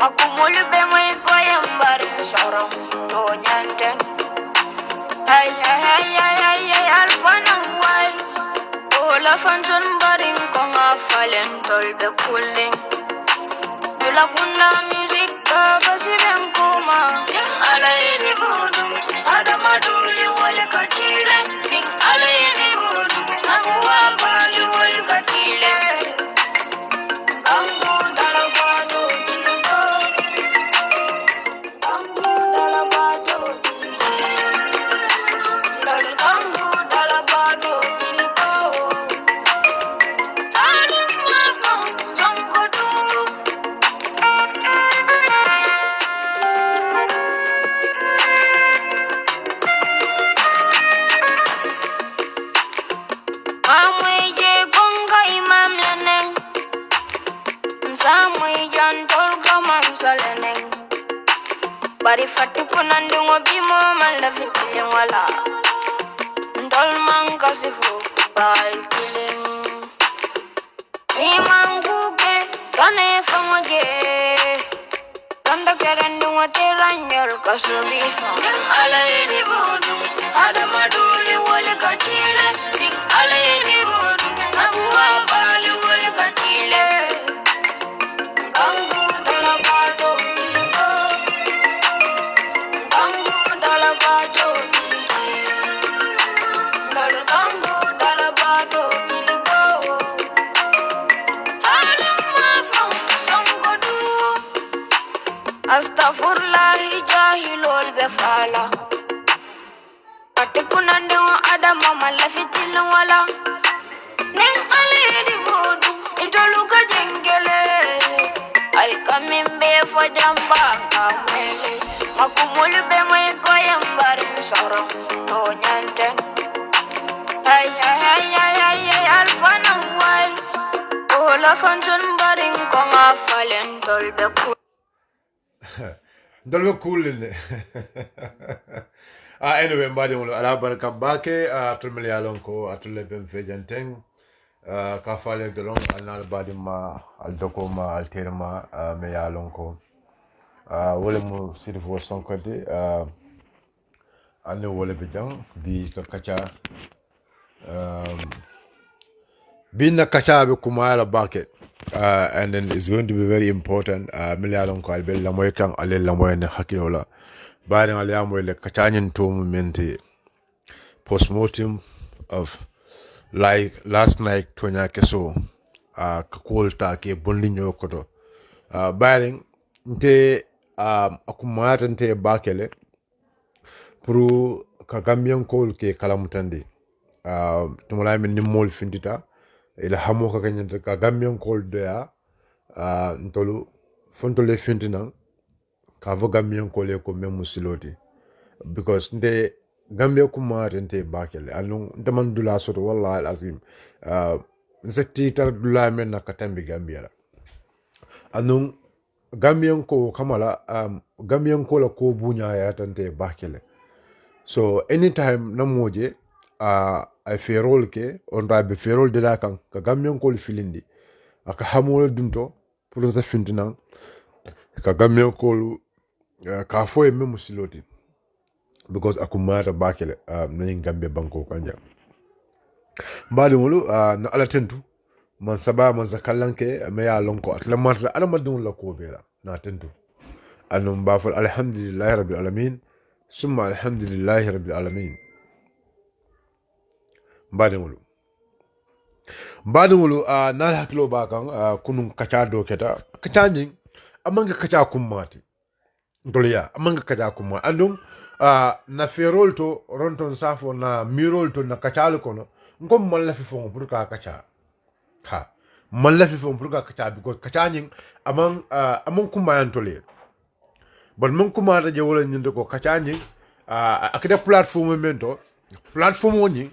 Makumulu be moy koyam bari soro to nyanten. Ay ay ay ay ay ay alfana way. Ola fanjon baring konga falen dolbe cooling. Dula kuna music basi benkuma. Ning ala ini bodum adama duli wale katile. Ning ala ini bodum nabuwa bali wale katile. Gangu dalabado jilbo. Gangu dalabado gangu dalabado jilbo. Salim mafam jongodu. Amweje gonga imam leneng. Samui jantol kaman saleneng. Bari fatu kunandungo bimo malafikiling wala. Ndol mangkasifu bal kiling. Imanguke kane fangoge. Tanda kerendungo teranyol kasubifa. Ning ala ini bodum adama duli wale katile. Ning ala ini bodum abuwa bali wale katile. Gangu dalabado jilbo. Gangu dalabado gangu dalabado jilbo. Salim mafam songodu. Astaghfirullahi jahilul befala. Atikunande wa adama malafitil wala. Ning aledi bodu itoluka jengele. Alkamimbe fo jamba kamele. Makumulu be moy koyam bari soro to nyanten. Ay ay ay ay ay ay alfana way. Ola fanjon baring konga falen dolbe cool. Dolbe cool in anyway, mbadi wolo ala baraka bake atul yalon ko atul ben fejanteng ka fale dolon alnal badi ma al doko ma al terma me yalon ko wole mo sirfo sonkode ane wole bidang bi ka kacha binna kacha be kumala bake and then it's going to be very important milyalon ko albel lamoy kan ale lamoy ne hakilola bari ale amoy le kachanyin to momenti postmortem of like last night tonya keso kakolta ke bondinyo koto bari nte akumata nte bakele pour ka gambian kol ke kalamutandi tumulay min nimol findita ila hamo ka kanyanta ka gambian kol doya ntolu fontole fintina ka vo gambian kol ko memu siloti because nte gambia kumata nte bakele anu ntaman dula soto wallahi alazim nsetti tar dula men na katambi gambia la anu gambian ko kamala gambian ko la ko bunya ya tante bakele so anytime namoje ay ferol ke on rabe ferol de la kan ka gambian ko filindi aka hamol dunto pour sa fintina ka gambian ko ka fo e memu siloti because akumata bakele nayin gambe banko kanja mbali wulu na ala tentu man saba man zakalanke me ya lonko atlamata ala madun la ko bela na tentu anum bafal alhamdulillahi rabbil alamin summa alhamdulillahi rabbil alamin mbali wulu na haklo ba kan kunun kacha do keta kacha amanga kacha kummati ndoliya amanga kacha kumma andum na ferol to ronton safo na mirol to na kachal kono ngom malla fi fon pour ka kacha ha malla fi fon pour ka kacha because kacha nyin amon kuma yantole bon mon kuma ta je wala nyinde ko kacha nyin akida platform mento platform woni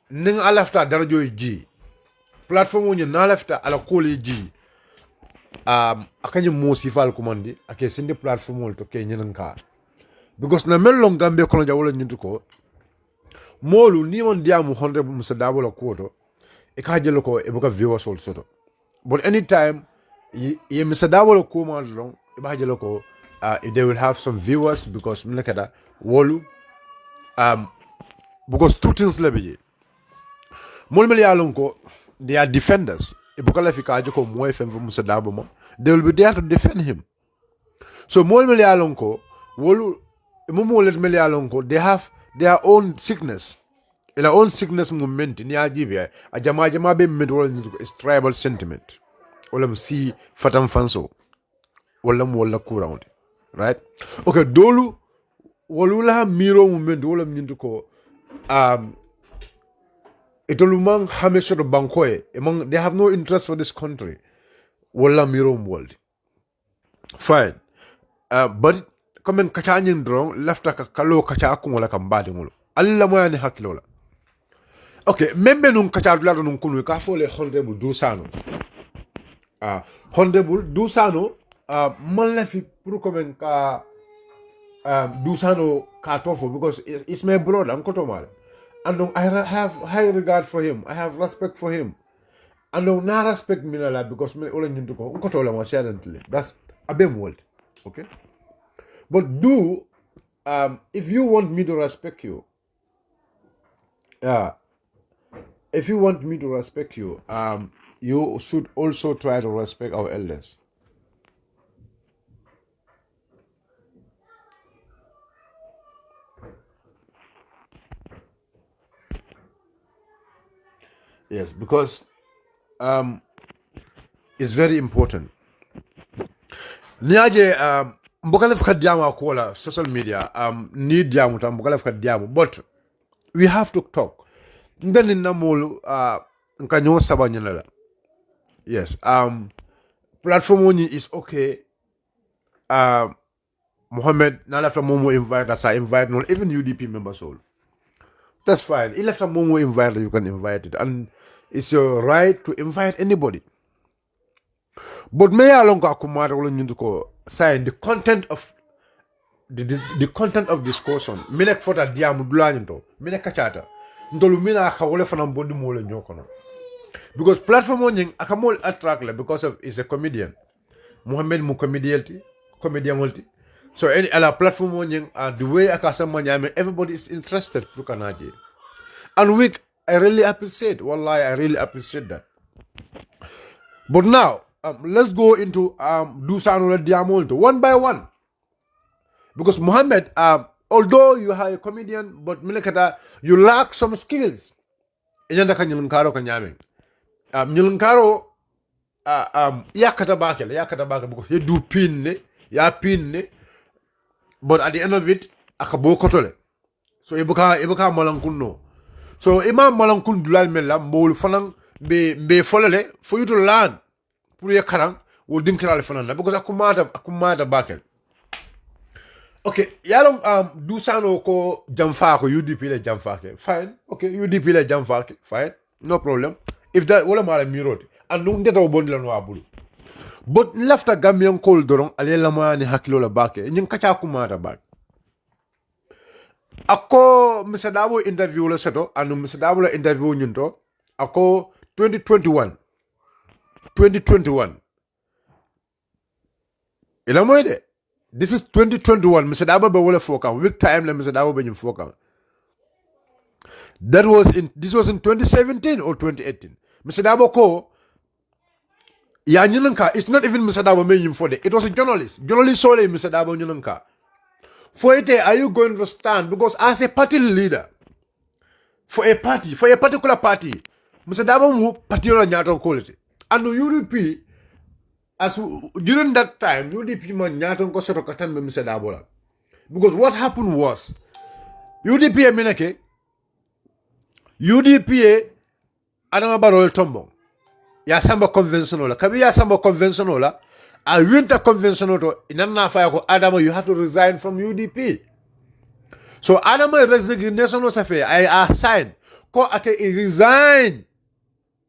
ning alafta darajo ji platform woni na alafta ala koli ji akanye mo sifal kumandi ake sinde platform wol to ke nyin ka because na mellon gambe kono jawolo nyintu ko molu ni on diamu 100 musa dabolo koto e ka jelo ko e buka viewers all soto but anytime ye Mr. Dabo ko ma long ibajelo ko if they will have some viewers because mlekada wolu because two things lebi molmel ya long ko they are defenders ibukala fika ajoko mo fm for Mr. Dabo mo they will be there to defend him so molmel ya long ko wolu momo let mel ya long ko they have their own sickness ila own sickness movement ni ajibi a jama be medwol is tribal sentiment wala si fatam fanso wala kurawndi right okay dolu wolula miro movement wala nyindu ko itolumang hamesho do bankoe among they have no interest for this country wala miro world fine but comme kachanyin drong lafta kalo kacha ko wala kambadi ngolo alla mo yani hakilola okay membe nun kacha dula nun kunu ka fole honorable Dusano honorable Dusano man la fi pour comme ka Dusano ka tofo because it's my brother I'm kotomal and I have high regard for him I have respect for him and na respect minala because me ola nyindu ko kotola mo silently that's abem world okay but if you want me to respect you if you want me to respect you you should also try to respect our elders. Yes, because it's very important. Niaje mbokale fika diamu akola social media ni diamu ta mbokale fika diamu but we have to talk. Ndani namolu nkanyo saba nyela. Yes, platform oni is okay. Mohammed na left a momo invite as I invite no even UDP members all. That's fine. He left a momo invite you can invite it and it's your right to invite anybody. But me along akumara wala nyunduko sign the content of the content of discussion. Minek fota diamu dulanito. Minek kachata. Ndolu mina akawole fana mbondi mole nyokono. Because platform on akamol attract because of is a comedian. Mohammed mu comedian multi. So any other platform on the way akasama everybody is interested to kanaje. And I really appreciate. Wallahi, I really appreciate that. But now let's go into Dusano Diamolto one by one. Because Mohammed, although you are a comedian, but Milekata, you lack some skills. Inyanda ka nyulunkaro kanyame. Nyulunkaro yakata bakel because you do pinne, but at the end of it, akabo kotole. So ibuka malankuno. So imam malankun dulal mela mbolu fanang be folele for you to learn. Pour your karang will dinkral fanana because akumada bakel. Okay, yalong Dusano ko jamfa ko UDP le jamfa ke. Fine. Okay, UDP le jamfa ke. Fine. No problem. If that wala mala miroti. And nung deta obondi la no abulu. But lafta Gambian kol dorong alela ma ni hakilo la bake. Nying kacha kumata bak. Ako Mr. Dabo interview la seto anu Mr. Dabo la interview nyunto. Ako 2021. Ila moide. This is 2021. Mr. Dabo be wole foka. Week time la Mr. Dabo be nyum foka. This was in 2017 or 2018. Mr. Dabo ko ya nyunanka. It's not even Mr. Dabo me nyum for it. It was a journalist. Journalist sole Mr. Dabo nyunanka. For it, are you going to stand? Because as a party leader, for a particular party, Mr. Dabo mu party on nyaton quality. And the UDP, as during that time, UDP man nyaton ko seto katan be Mr. Dabo la. Because what happened was, UDP menake, UDP ananga barol tombong. Ya samba conventional la. Kabi ya samba conventional la. A winter conventional to inanna fire ko Adamo, you have to resign from UDP. So Adamo resignation was a fair. I signed. Ko ate resign.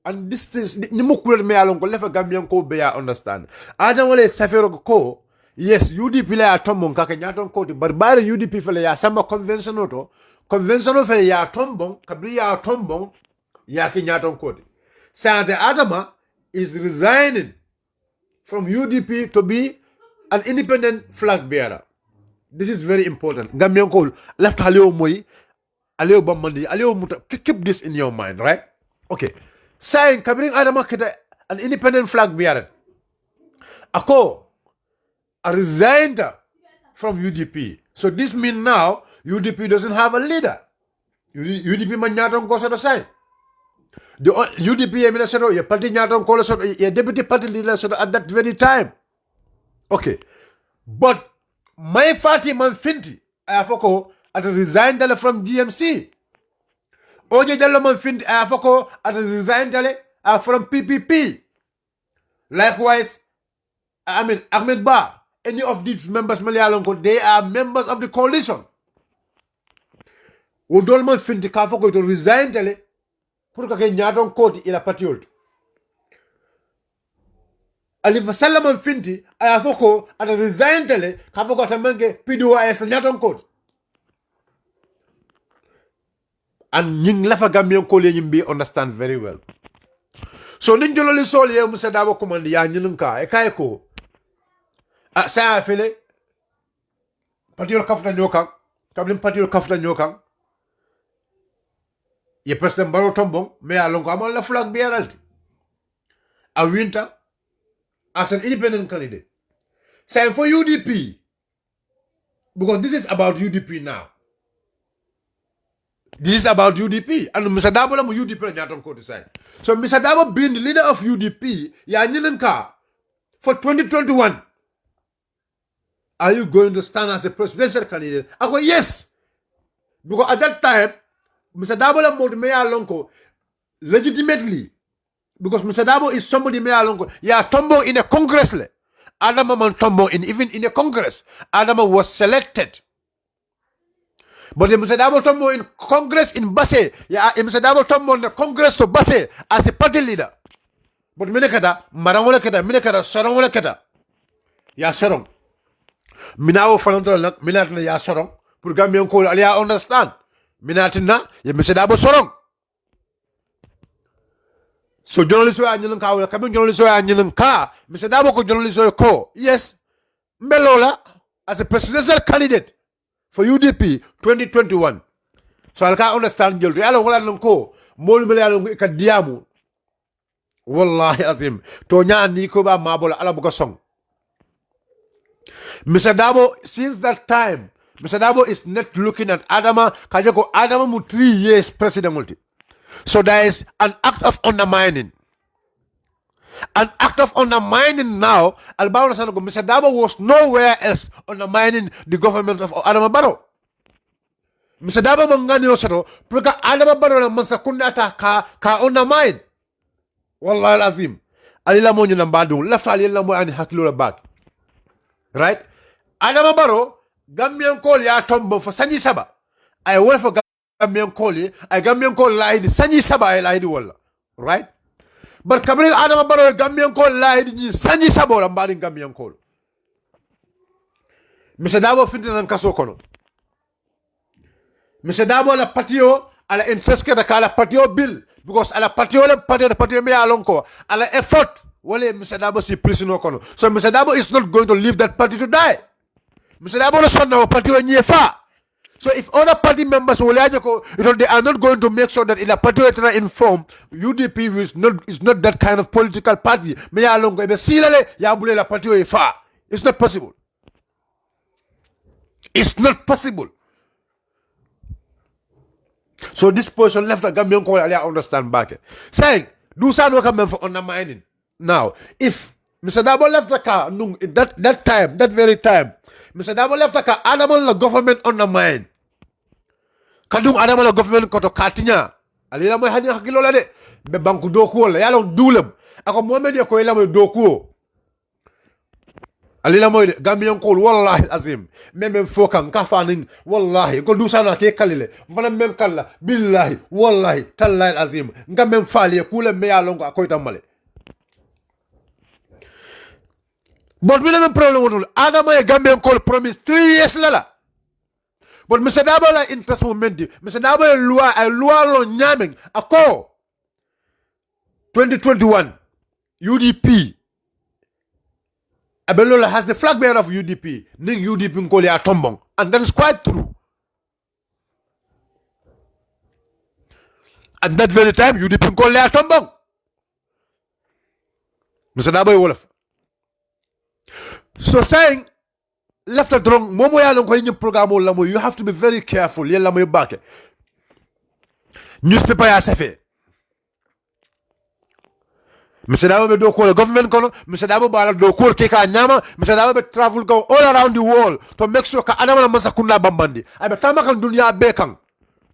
And this is nimukul me along ko left Gambian ko be understand. Adamo le safero ko yes UDP la tombong kaka nyaton ko but bare UDP fele ya samba conventional to conventional fele ya tombong kabri ya tombong ya ki nyaton ko. So the Adama is resigning. from UDP to be an independent flag bearer. This is very important. Gambian call left Haleo Moy, Aleo Bamandi, Aleo Muta. Keep this in your mind, right? Okay. Saying Kabiring Adama Kita an independent flag bearer. Ako resigned from UDP. So this means now UDP doesn't have a leader. UDP man nyatong ko sa sign. The UDP minister, your party nyatong ko sa your deputy party leader at that very time. Okay. But my party man Finti, I have at resigned from GMC. Oje Jallo man Finti, I have at resigned from PPP. Likewise, I mean Ahmed Ba, any of these members Malayalonko, they are members of the coalition. Udolman Finti Kafoko to resign pour que nyadon koti ila patiolto. Alifa Salaman Finti ayafoko at resign kafoko tamange PDOIS nyadon koti. And nying lafa Gambian kole nyimbi understand very well. So ninjololi soli ye musadabo komandi ya nyinunka ekaeko. Sa afele patiol kafta nyokan, kablim patiol kafta nyokan. Ye President Barrow tombong me alongo amon la flag bearer. A winter as an independent candidate. Same for UDP. Because this is about UDP now. This is about UDP. And Mr. Dabo la mu UDP nyaton ko decide. So Mr. Dabo being the leader of UDP, ya nyilenka for 2021. Are you going to stand as a presidential candidate? I go yes. Because at that time Mr. Dabo la mode me alonko legitimately because Mr. Dabo is somebody me alonko ya tombo in a congress le Adama man tombo in even in a congress Adama was selected but the Mr. Dabo tombo in congress in Basse ya Mr. Dabo tombo in the congress to Basse as a party leader but minekata marangola kata minekata sorongola kata ya sorong minawo fananto nak minatna ya sorong pour Gambian ko aliya understand Minatina, ye Mr. Dabo Sorong. So journalists were annuling ka, coming journalists were annuling ka, Mr. Dabo ko journalists ko. Yes, Melola as a presidential candidate for UDP 2021. So I can understand you. Realo wala nko, mol mele ikadiamu. Wallahi azim. Tonya niko ba mabola ala buka song. Mr. Dabo, since that time, Mr. Dabo is not looking at Adama. Kajako Adama mu 3 years president. So there is an act of undermining. An act of undermining now. Albano Sanogo, Mr. Dabo was nowhere else undermining the government of Adama Barrow. Mr. Dabo mangani osero, because Adama Barrow na mansakunda ata ka undermine. Wallahi azim. Alila mo nyo nambadu. Left alila mo ani hakilo la back. Right? Adama Barrow Gambian call ya tombo for Sanji Saba. I work for Gambian call I Gambian call lied Sanji Saba I lied walla. Right? But Kabri Adama Barrow Gambian call lied Sanji Saba I'm bad in Gambian call. Mr. Dabo fintin and kaso kono. Mr. Dabo la patio ala interest da kala patio bill because ala patio me alonko ala effort wale Mr. Dabo si prisoner kono. So Mr. Dabo is not going to leave that party to die. Mr. Dabo son na party onyefa. So if other party members will they are not going to make sure that in a party inform UDP is not that kind of political party. Me alongo be silale ya bule la party onyefa. It's not possible. It's not possible. So this person left a Gambian call, I understand back. Saying, do some work for undermining. Now, if Mr. Dabo left the car, that very time, Mr. Dabo left the car, Adama the government undermine. Kadung Adama the government koto katinya. Alila mo hani hakilola de. Be banku doku la yalo dulem. Ako Mohamed ya ko ila mo doku. Alila mo Gambian call wallahi azim. Meme fokan kafanin wallahi ko du sana ke kalile. Fana mem kala billahi wallahi tallahi azim. Ngamem fali kule me yalo ko akoy tamale. But we have a problem with Adama Gambian call promise 3 years lala. But Mr. Dabo la interest momenti. Mr. Dabo lua lo nyameng ako 2021 UDP Abelola has the flag bearer of UDP. Ning UDP nkole a tombong. And that is quite true. At that very time, UDP nkole a tombong. Mr. Daboy Wolof. So saying, left or wrong, momo ya long ko program o lamo, you have to be very careful. Yella mo yubake. Newspaper ya sefe. Mr. Dabo be do call the government kono, Mr. Dabo bala do call keka nyama, Mr. Dabo be travel go all around the world to make sure ka adama na masakunda bambandi. Abe tamakan dunya bekang.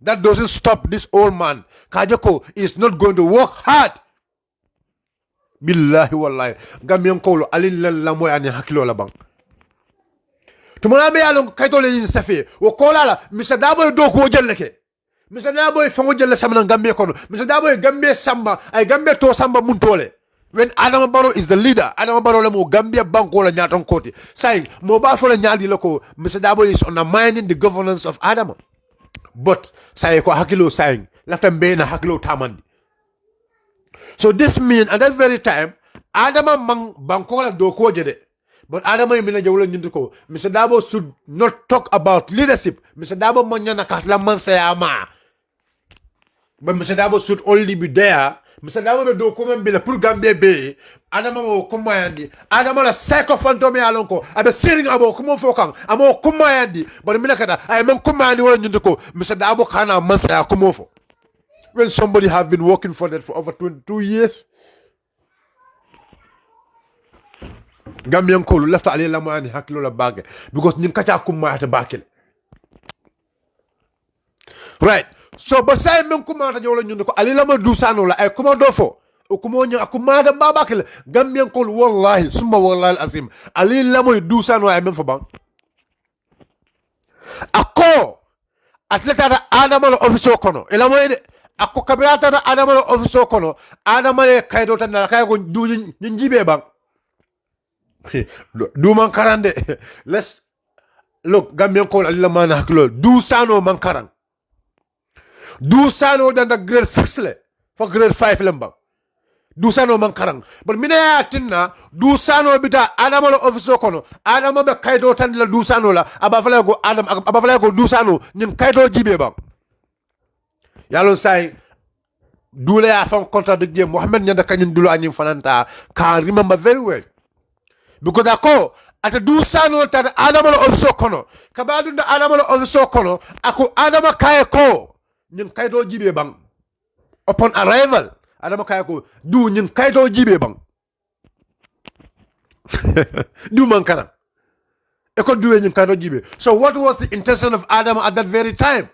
That doesn't stop this old man. Kajoko is not going to work hard. Billahi wallahi. Gambian kolo alin la moy ani hakilo la bang. Tumana be yalon kayto le safi. Wo kola la Mr. Dabo do ko jelleke. Mr. Dabo fango jelle samana Gambia kono. Mr. Dabo Gambia samba ay Gambia to samba muntole. When Adama Barrow is the leader, Adama Barrow le mo Gambia banko la nyaton koti. Saying mobile for la nyadi loko, Mr. Dabo is undermining the governance of Adama. But say ko hakilo saying lafta mbena hakilo tamandi. So this means at that very time, Adama mang banko la doko jede. But Adama yimina jawlo nyinduko. Mr. Dabo should not talk about leadership. Mr. Dabo manyana katla mansayama. But Mr. Dabo should only be there. Mr. Dabo be doko mbila pour Gambia be. Adama mo kumayandi. Adama la psycho fantome alonko. Abe sering abo kumo fokang. Amo kumayandi. But mina kata ay men kumayandi wala nyinduko. Mr. Dabo kana mansaya kumofo. When somebody have been working for that for over 22 years. Gambian Kolu left ali lamani hakilo la bage because nyin kacha kumata bakele. Right. So but say men kumata jolo nyundo ko ali lama dusano la ay kuma dofo o kumo nya kumata babakele Gambian Kolu wallahi summa wallahi azim ali lama dusano ay men fo bang. Ako atleta da Adama la office kono elamo ede ako kabirata da Adama la office kono Adama le kaydo tan la kay ko du njibe bang. Do man karande. Let's look. Gambian call alila man haklo. Do sano man karang. Do sano than the grade 6 le for grade 5 lemba. Do sano man karang. But mina ya tinna do sano bita Adama lo office kono. Adama be kaido tan la do sano la. Abafala go Adam abafala go do sano nim kaido jibe bang. Yalon say do le ya fon contradict je Mohammed nyanda kanyin dulo anyim fananta. Can remember very well. Because ako ata du sano tan Adama lo office kono kabadu da Adama lo office kono ako Adama kay ko ñun kayto jibe bang upon arrival Adama kay ko du ñun kayto jibe bang du man kana e ko duwe ñun kayto jibe. So what was the intention of Adama at that very time?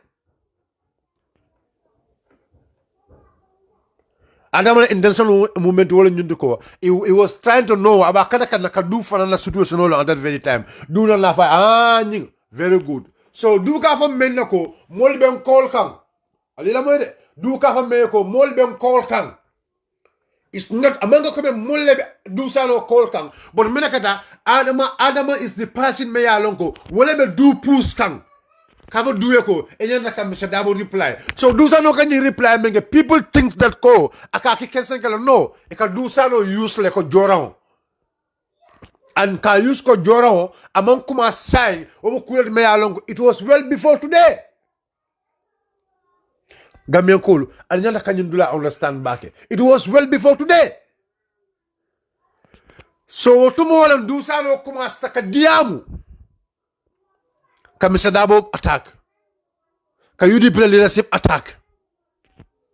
Adama intention movement wala ñunduko he was trying to know about kada ka do for na situation at that very time do na la fa ñing very good. So do ka fa men nako mol ben call kan ali la moy de do ka fa me ko mol ben call kan it's not amanga ko be mol le do sano call kan but menakata Adama is the person me ya lonko wala be do push kan Kava do ko enyanda kam Mr. Dabo reply. So do no can you reply menge people think that ko akaki kensen kala no e ka do no use le ko joran. And ka use ko joran among kuma sign o mo kuel me along it was well before today. Gambian Kolu enyanda can you do understand back. It was well before today. So tomorrow do no kuma staka diamu. Ka Mr. Dabo attack. Ka UDP leadership attack.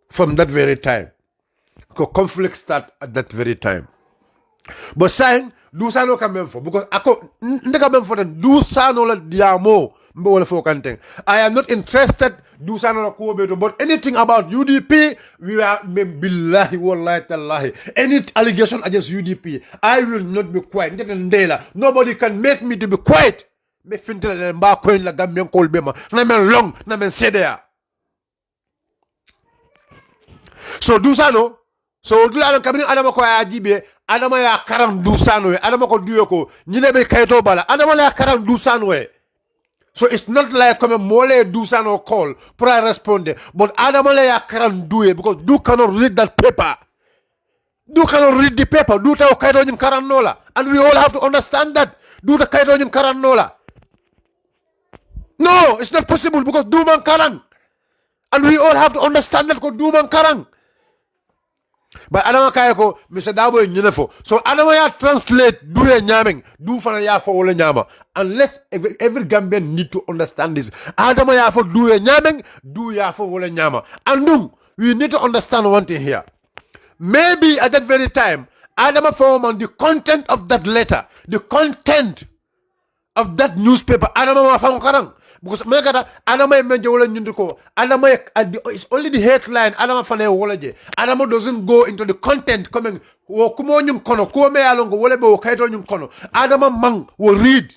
From that very time. Ka conflict start at that very time. But saying, do sano ka memfo. Because ako, ndeka memfo den, do sano la diamo. Mbe wala fo kanteng. I am not interested, do sano la kuobeto. But anything about UDP, we are, billahi wallahi tallahi. Any allegation against UDP, I will not be quiet. Nobody can make me to be quiet. Me fintele mba koin la Gambian Kolu bema na men long na men sedea. So do sano so do la kabini Adama ko ya jibe Adama ya karam do sano Adama ko duwe ko nyile be kayto bala Adama la karam do sano. So it's not like come mole do sano call pour responder but Adama la ya karam duwe because do cannot read that paper. Du cannot read the paper. Du ta kaito nyum karanola. And we all have to understand that. Du ta kaito nyum karanola. No, it's not possible because du man karang. And we all have to understand that because du man karang. But adama kaya ko Mr. Dabo nyinefo. So adama ya translate du ya nyameng. Du fana ya fo wala nyama. Unless every Gambian need to understand this. Adama ya fo du ya nyameng. Du ya fo wala nyama. And we need to understand one thing here. Maybe at that very time, Adama form on the content of that letter, the content of that newspaper, Adama wa fang karang. Because Adama menje wala nyundiko. Adama it's only the headline. Adama fane wala je. Adama doesn't go into the content coming. Wo kumo nyum kono. Kuo me alongo wale be wo kaito nyum kono. Adama mang will read.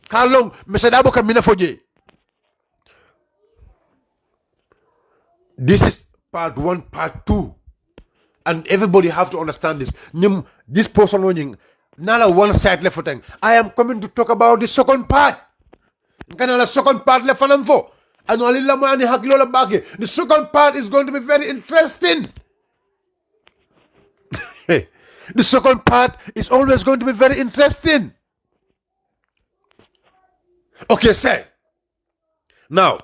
Kalong Mr. Dabo kamina foje. This is part 1, part 2. And everybody have to understand this. This person owning nala one side left thing. I am coming to talk about the second part. The second part left for. The second part is going to be very interesting. The second part is always going to be very interesting. Okay, say. Now.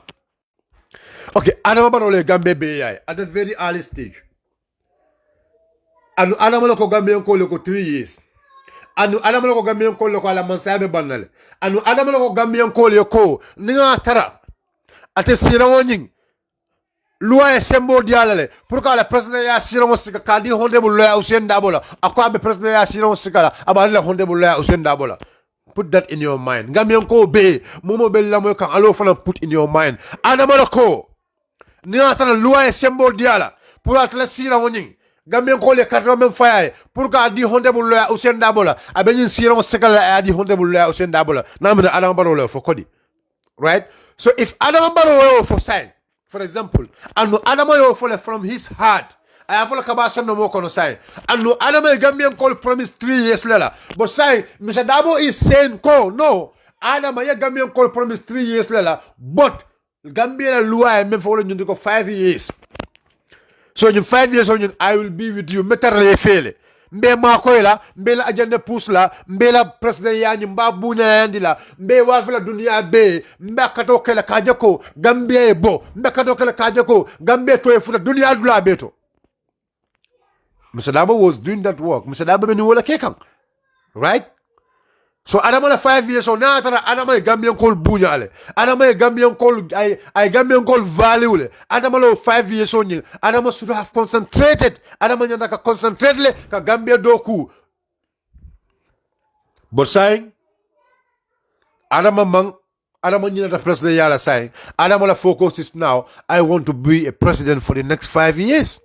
Okay, Adama Barrow Gambia BI at that very early stage. And Adama ko Gambian ko loko 3 years. And Adama ko Gambian ko loko ala mansabe banale. And Adama ko Gambian ko loko ninga tara. Ate sirawonying. Loi e sembo dialale. Pourquoi le président ya sirawon sika kadi honde bu loi Ousainou Darboe. Akwa be président ya sirawon sika aba le honde bu loi Ousainou Darboe. Put that in your mind. Gambian ko be momo be lamoy kan alo fana put in your mind. Adama ko ninga tara loi e sembo diala. Pour atla sirawonying. Gambien ko le 80 faye pour ka di honde bu loya Ousainou Darboe abe nyin siron sekala adi honde bu loya Ousainou Darboe na me Adama Barrow le for kodi, right? So if Adama Barrow for sign, for example, and no Adama yo for from his heart, I have a kabasa no more kono sign, and no Adama Gambian call promise 3 years later, but sign Mr. Darboe is saying ko no Adama ya Gambian call promise 3 years later, but Gambia loi me for you go 5 years. So in 5 years I will be with you. Metarle fele. Mbe makoyla, mbe la agenda pusla, mbe la president yani mba bunya yandila, mbe wafela dunia be, mbe katoke la kajako, Gambia ebo, mbe katoke la kajako, Gambia to efuta dunia adula beto. Mr. Darboe was doing that work. Mr. Darboe beni wala kekang. Right? So Adama la 5 years so now Adama Gambian call bunyale. Adama Gambian call I Gambian call value le. Adama lo 5 years on you. Adama should have concentrated. Adama nyanda ka concentrate le ka Gambia doku. But saying Adama nyanda president yala saying Adama la focus is now I want to be a president for the next 5 years.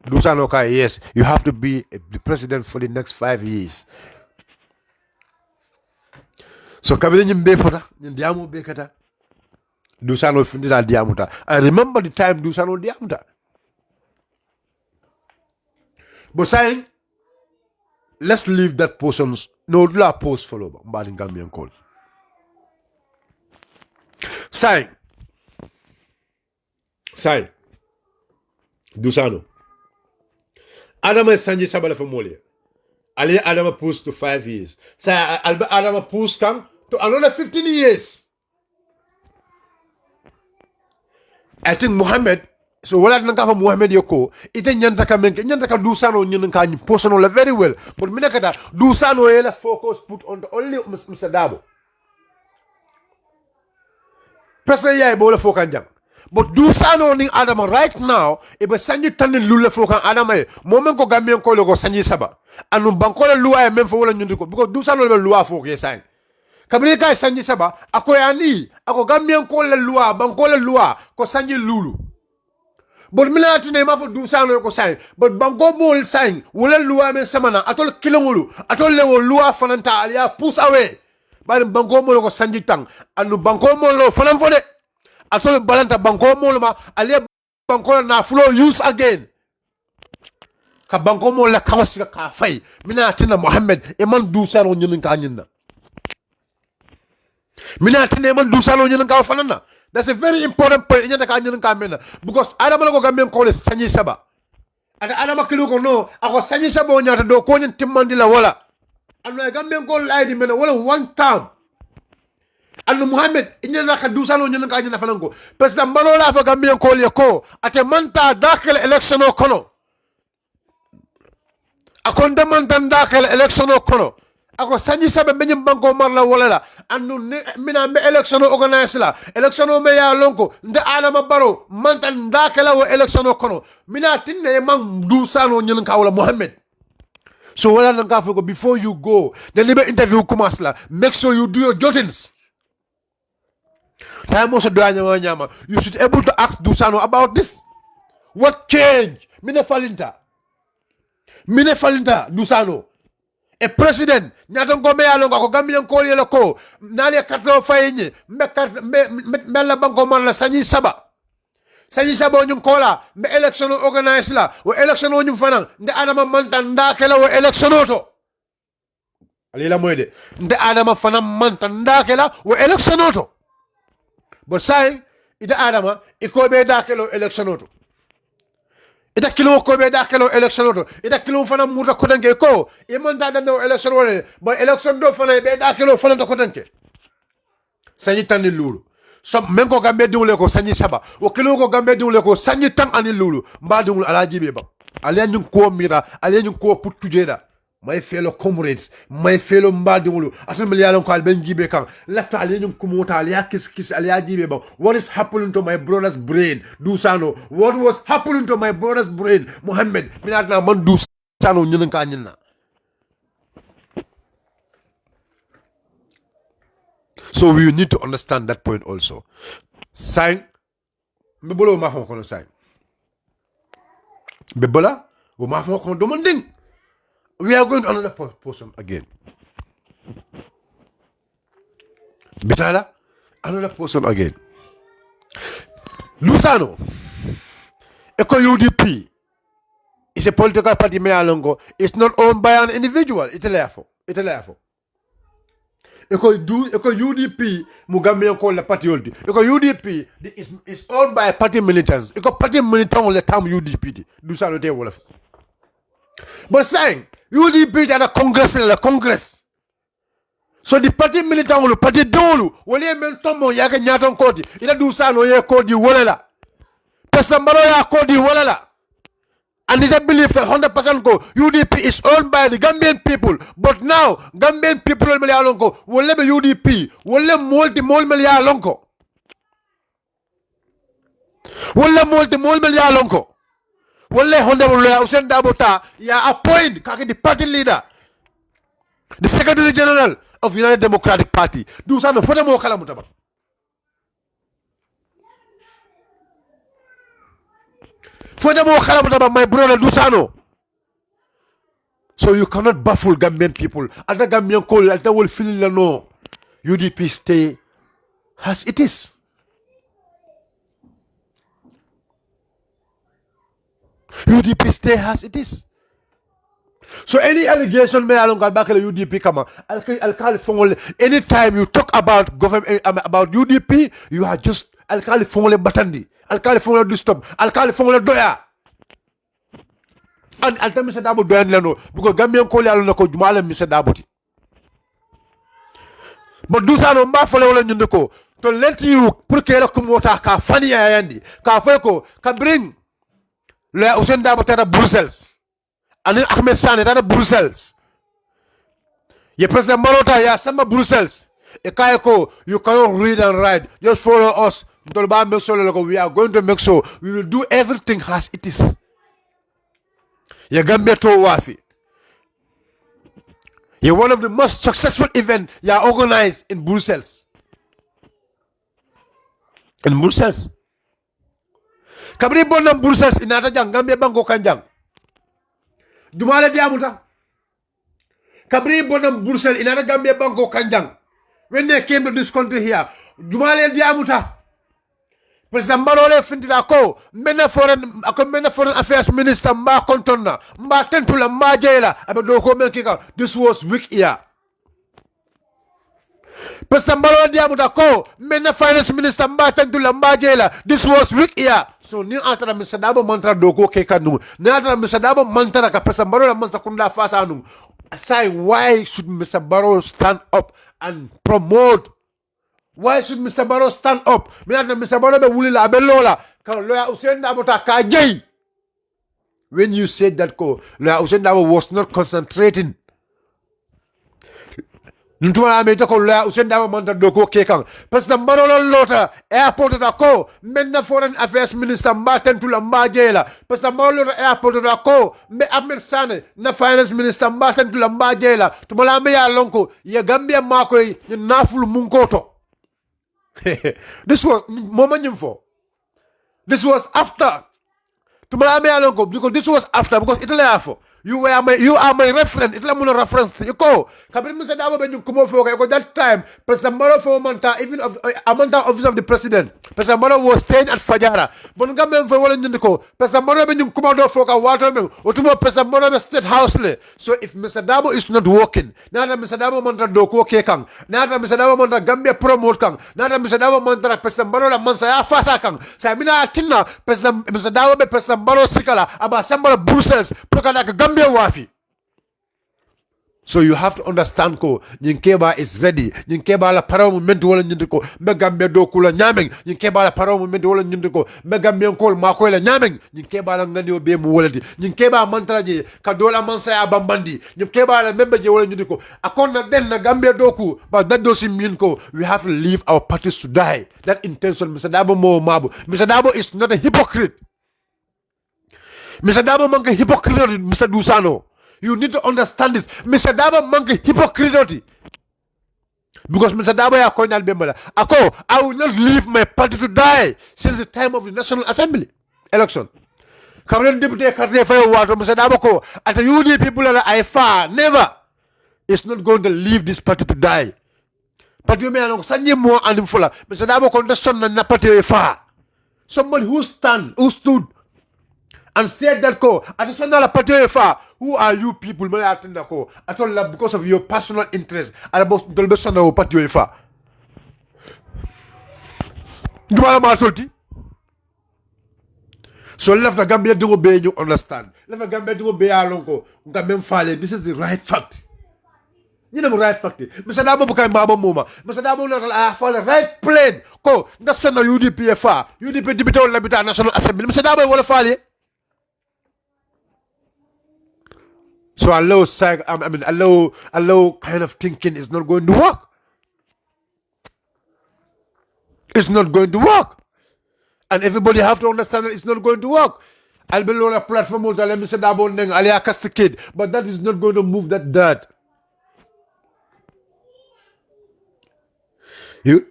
Dusanoka, yes, you have to be the president for the next 5 years. So kabile nyimbe fota ndiamu be kata Dusano findita diamuta. I remember the time Dusano diamuta. But saying let's leave that person's no la post follow mbali Gambian call. Saying Dusano Adama Sanji Sabala for Molia. Ali Adama pushed to 5 years. Say Adama pushed come to another 15 years. I think Muhammad, so wala nang ka Muhammad yoko, ite nyanta ka Dusano nyanka personal very well. But minakata Dusano ela focus put on the only Mr. Darboe. President ya ebola fokanjang. But Dusano ning Adama right now, ebe sanji tanin lule fokan Adama moment ko Gambian ko logo sanji saba. Anu bankola lua e memfo wala nyundiko because Dusano le lua fok yesan. Kabri kai sanji saba ako yani ako Gambian ko le lua bankola lua ko sanji lulu. But mina tine ma fo Dusano ko sai but banko mol sai wala lua men samana atol kilongulu atol le lua fananta alia push away. Bari banko mol ko sanji tang anu banko mol lo fanan fo de atol balanta banko mol ma alia banko na flow use again. Ka banko mo la kawasi ka fay mina tina Muhammad e man Dusano nyinin ka nyinna mina tina man Dusano nyinin ka fanana. That's a very important point nyata ka nyinin ka mena because Adama ko Gambian ko le sanyi saba ata adama kilo ko no ako sanyi sabo nyata do ko nyen timmandi la wala anno gambe ko laydi men wala one time anno muhammad inyana ka dusano nyen ka nyana fanango president mbalo la fa gambe ko le ko ate manta dakal election o kono akon demanta dakal election o kono ako sanyi sabe menyim banko marla wala la andu mina me election organize la election me ya lonko nda adama baro manta ndakala wo election kono mina tinne man du sano nyin ka wala muhammad so wala nanga foko before you go the libe interview commence la make sure you do your jottings time also do anyama you should able to ask du sano about this what change mina falinta du sano e president nyaton ko meyalo ko gambian ko yelo ko nale karto fayni me la banko man la sanyi saba nyum kola me election organize la o election nyum fanan nde adama manta ndakela o election to alila moyde nde adama fanan manta ndakela o election to bo say ida adama iko be dakelo election to ita kilo ko be da kelo election to ita kilo fana muta ko danke ko e man da no election wala bo election do fana be da kelo fana to ko danke sanyi tan ni lulu so men ko gambe dewle ko sanyi saba o kilo ko gambe dewle ko sanyi tan ani lulu mba dewul ala jibe ba ale nyun ko mira ale nyun ko puttujeda my fellow comrades my fellow mba dewulu atum yalon ko ben jibe kan lafta ale nyun ko mota ale kis ale jibe ba what is happening to my brother's brain du sano what was happening to my brother's brain muhammad minatna man du sano nyun ka nyinna so we need to understand that point also sign be bolo ma fon kono sign be bola wo ma fon kono demanding we are going to another person again bitala another person again Lusano Eco UDP is a political party me alongo it's not owned by an individual it's therefore Eco UDP Mugambe ko la party oldi Eco UDP is owned by party militants Eco party militant on the time UDP Lusano te wala but saying UDP at a congress so the party militant will party dolu wole men tombo yake nyaton kodi ila Lusano ye kodi wala President Baro ya kodi wala and it's a belief that 100% go UDP is owned by the Gambian people but now Gambian people will let UDP will let multi million lonko will let multi million lonko will let Honda Usain Dabota ya appoint the party leader the secretary general of United Democratic Party do something for them kala my brother Lusano. So you cannot baffle Gambian people. Other Gambian call, other will feel no. UDP stay as it is. UDP stay as it is. So any allegation may along back to UDP come on. Anytime you talk about government about UDP, you are just Alkali Fongole Batandi. Alkali Fongole Dustop. Alkali Fongole Doya. And I'll tell Mr. Dabo Doyan Leno because Gambian Koli Alonoko Jumala Mr. Daboti. But do some Mafalo Nundoko to let you put Kera Kumota Ka Fanny Ayandi. Ka Feko can bring Le Usain Dabota Brussels. And Ahmed Sane at Brussels. Ye President Marota ya Samba Brussels. Ekayako, you cannot read and write. Just follow us. We are going to make sure we will do everything as it is. Ya Gambia to Wafi. You're one of the most successful events you are organized in Brussels. In Brussels. Kabri bonam Brussels in Atajang, Gambia Bango Kanjang. Dumale Diamuta. Kabri bonam Brussels in Gambia Bango Kanjang. When they came to this country here, Dumale Diamuta. President Barole Fintida ko mena foreign affairs minister mba kontonna mba tentula mba jela abe do ko melkika this was week here. President Barrow diamuta ko mena finance minister mba tantula mba jela this was week here so ni atara Mr. Dabo mantra doko ke kanu ni atara Mr. Dabo mantra ka President Barrow la mansa kunda fasa anu aside why should Mr. Barrow stand up and promote why should Mr. Barrow stand up mi atara Mr. Barrow be wuli la be lola kan lawyer Hussein Dabo ta ka jey when you said that ko lawyer Hussein Dabo was not concentrating Ntuma ameta ko la usenda manta doko kekan President Barrow lota airport da ko menna foreign affairs minister mbaten tula mbajela President Barrow lota airport da ko me Ahmed Sane na finance minister mbaten tula mbajela tumala me ya lonko ya Gambia mako ni nafulu munkoto this was moment info this was after tumala me ya lonko because this was after because Italy after you are my reference. It's like a reference. You go. Kabri Mr. Dabo ben you come over. That time, President Barrow for Manta, even of Amanta office of the president. President Barrow was staying at Fajara. But Gamen for one in the co. President Barrow ben you come out for a waterman. Or tomorrow President Barrow state house. So if Mr. Dabo is not working, now that Mr. Dabo Manta doko kekang, now that Mr. Dabo Manta Gambia promote kang, now that Mr. Dabo Manta President Barrow la Mansa fasa kang. So I mean Atina President Mr. Dabo be President Barrow sikala about somebody Brussels. Prokada Gambia wafi. So you have to understand ko Nyinkeba is ready. Nyinkeba la para moment wala nyindiko Megambia do kula nyameng. Nyinkeba la para moment wala nyindiko Megambia kol mako la nyameng. Nyinkeba la ngani obe mu waladi. Nyinkeba mantraje kadola mansa ya bambandi. Nyinkeba la member je wala nyindiko akona den na Gambia doku but that doesn't mean ko we have to leave our parties to die. That intention Mr. Dabo mo mabu. Mr. Dabo is not a hypocrite. Mr. Dabo manke hypocrite Mr. Dusano. You need to understand this. Mr. Dabo manke hypocrite. Because Mr. Dabo ya coin albemala. Ako, I will not leave my party to die since the time of the National Assembly election. Cameroon deputy Karte Fayo Wato Mr. Dabo ko at the UD people are I far never is not going to leave this party to die. Party me along sanye mo and fula. Mr. Dabo contestation na party far. Somebody who stood and said that ko additional party fa who are you people may attend ko atolla because of your personal interest about dolbeson o party fa duma ma tolti so left the Gambia do be you understand left the Gambia do be alon ko ngam faale this is the right fact you know right fact Mr. Dabo bukay baba moma Mr. Dabo na follow right plan ko national UDP fa UDP député wala bita National Assembly Mr. Dabo wala faale. So allow kind of thinking is not going to work. It's not going to work. And everybody have to understand that it's not going to work. I'll be on a platform with Mr. Dabo Neng, Alia Cast kid, but that is not going to move that dirt.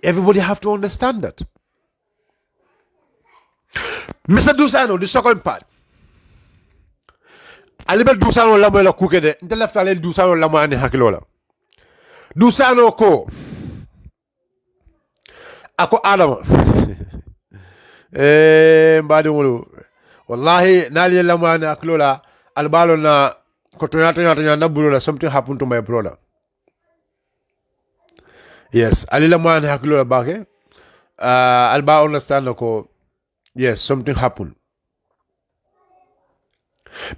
Everybody have to understand that. Mr. Dusano, the second part. Alibel Dusano lamo la kuke de nte left ale Dusano lamo ani hakilola Dusano ko ako Adama mbadi wulu wallahi nali lamo ani hakilola albalo na kotoyata na bulola something happened to my brother. Yes ali lamo ani hakilola bake alba understand ko yes something happened.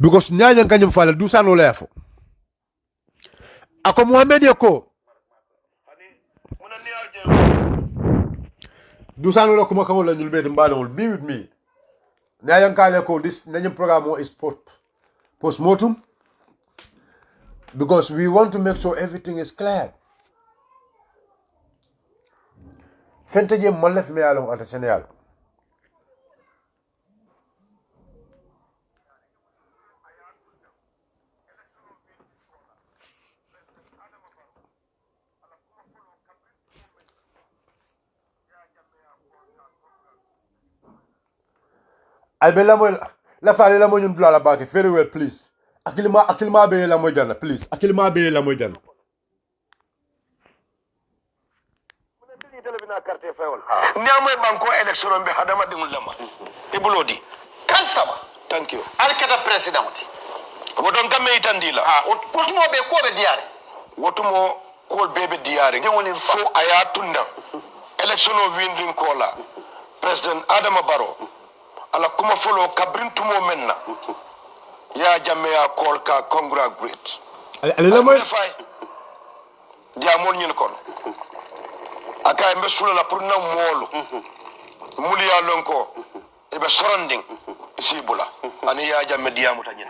Because nyanya kanyum fala Dusano lefo ako Muhammad yako Dusano lo kuma kamola nyulbe mbalo be with me nyanya kale ko this nyanya program is post-mortem because we want to make sure everything is clear fenteje malef me alon ata Senegal la fale la mo ñum dula la bake very well please akilma be la mo janna please akilma be la mo janna Niamwe banko election be hadama dingul lama ibulodi kan sama thank you alkata president wodon gamme itandila ha wotumo be ko be diare wotumo ko bankol bebe diari fo ayatunda election o winding kola president adama baro ala kuma folo kabrin tumo menna ya jamme ya kol ka congratulate ali la moy fay diamol ñin kon aka mbe sula la pour na molu muli ya lonko e be soronding sibula ani ya jamme diamu ta ñin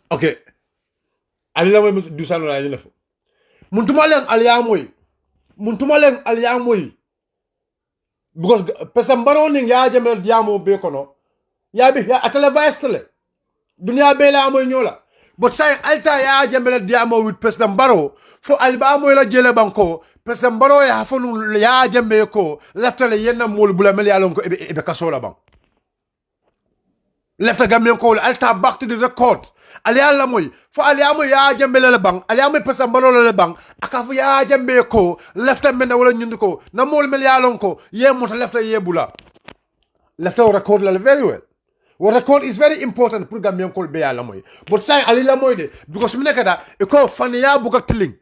okay ali la moy du sanu la ñin la fo mun tuma len ali ya moy because pesam baroning ya jamme diamu be kono ya bi ya atala vaistele dunia be la moy ñola but say alta ya jamme diamu with president baro fo alba moy la jele banko president baro ya fonu ya jamme ko leftale yenna mol bula mel yalon ko ebe kasola bang lefta gamen ko alta back to the record ali alla moy fo ali amoy ya jamme le bang ali amoy president baro le bang aka fo ya jamme ko lefta men wala ñund ko na mol mel yalon ko ye mota lefta yebula lefta record la very well. What record is very important pour gamen ko be yalla moy but say ali la moy de because mi nekada e ko faniya buka tiling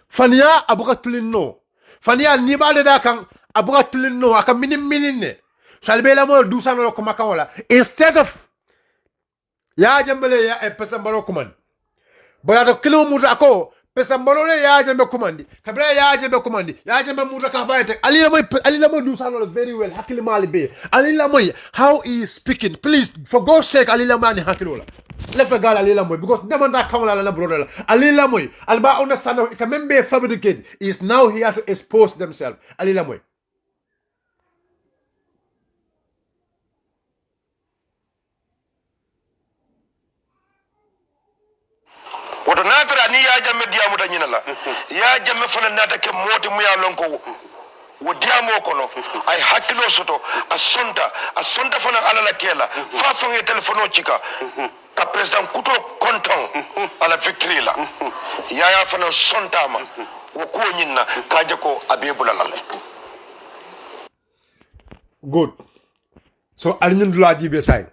faniya abuka tiling no faniya ni ba de da kan abuka tiling no aka minin ne salbe la moy du sano ko makawala instead of ya jambele ya e pesa mbaro command boya to kilo muta ko pesa mbaro le ya jambe command kabla ya jambe command ya jambe muta ka fayte ali la moy du sano very well hakili mali be ali la moy how he is speaking please for God's sake ali la mani hakilola left the gal ali la moy because demanda kawla la brother ali la moy alba understand ka membe fabricate is now here to expose themselves ali la moy woto natara ni ya jamme diamu ta ñina la ya jamme fana nata ke moti mu ya lon ko wo diamo kono ay hakkilo soto a sonta fana ala la kela fa fa ngi telefono cika ka president kuto konton ala victory la ya fana sonta ma wo ko ñinna ka je ko abebula la good so al ñun dula jibe say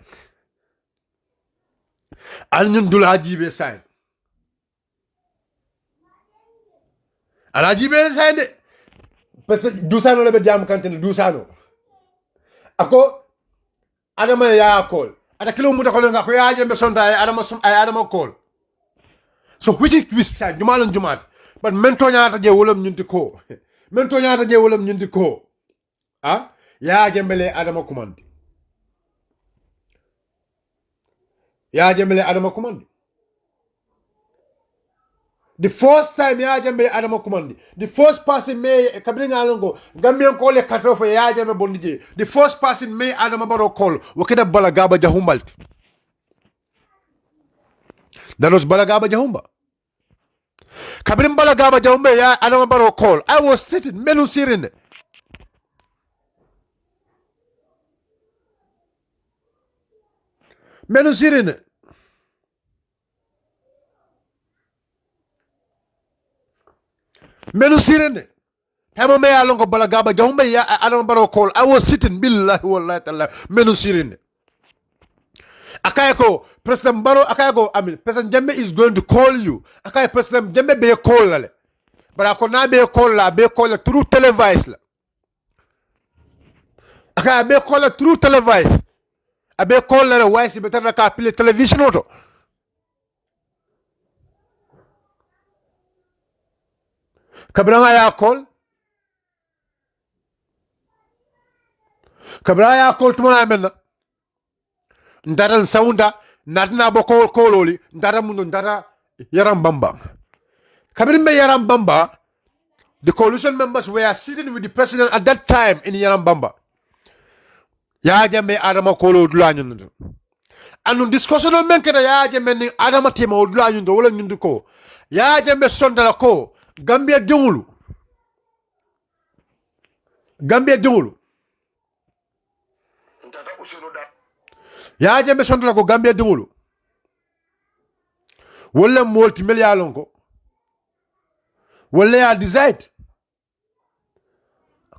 ala jibe say de parce que dusano le be jam kantene dusano ako adama ya call ada kilo muta ko nga ko ya jembe sonta ay adama call so which is twist side jumalon jumat but mento nyaata je wolom ñunti ko ah ya jembele adama commande the first time ya jambe adama commande the first person may kabringa longo gambien ko le katofo ya jambe bondije the first person may adama baro call wakida balagaba jahumbalti that was balagaba jahumba kabrin balagaba jahumba ya adama baro call I was sitting menu sirine menu sirene tamo me ya longo balagaba jahumba ya adama baro call I was sitting billahi wallahi ta'ala menu sirene akayako president baro akayako president Jammeh is going to call you akay president Jammeh be call la bara ko na be call la through televised la akay be call la through televised abe call la wise be tata ka pile television auto Kabranga ya call tumana menna ndara sounda nadna boko kololi ndara mundo ndara yaram bamba kabrimbe yaram bamba the coalition members were sitting with the president at that time in yaram bamba ya jambe adama kolo dulanyu ndo anu discussion o menketa ya jambe ni adama tema o dulanyu ndo wala nyundu ko ya jambe sondala ko Gambia dengulu ya jambe sondala ko Gambia dengulu wala multi million ko wala ya decide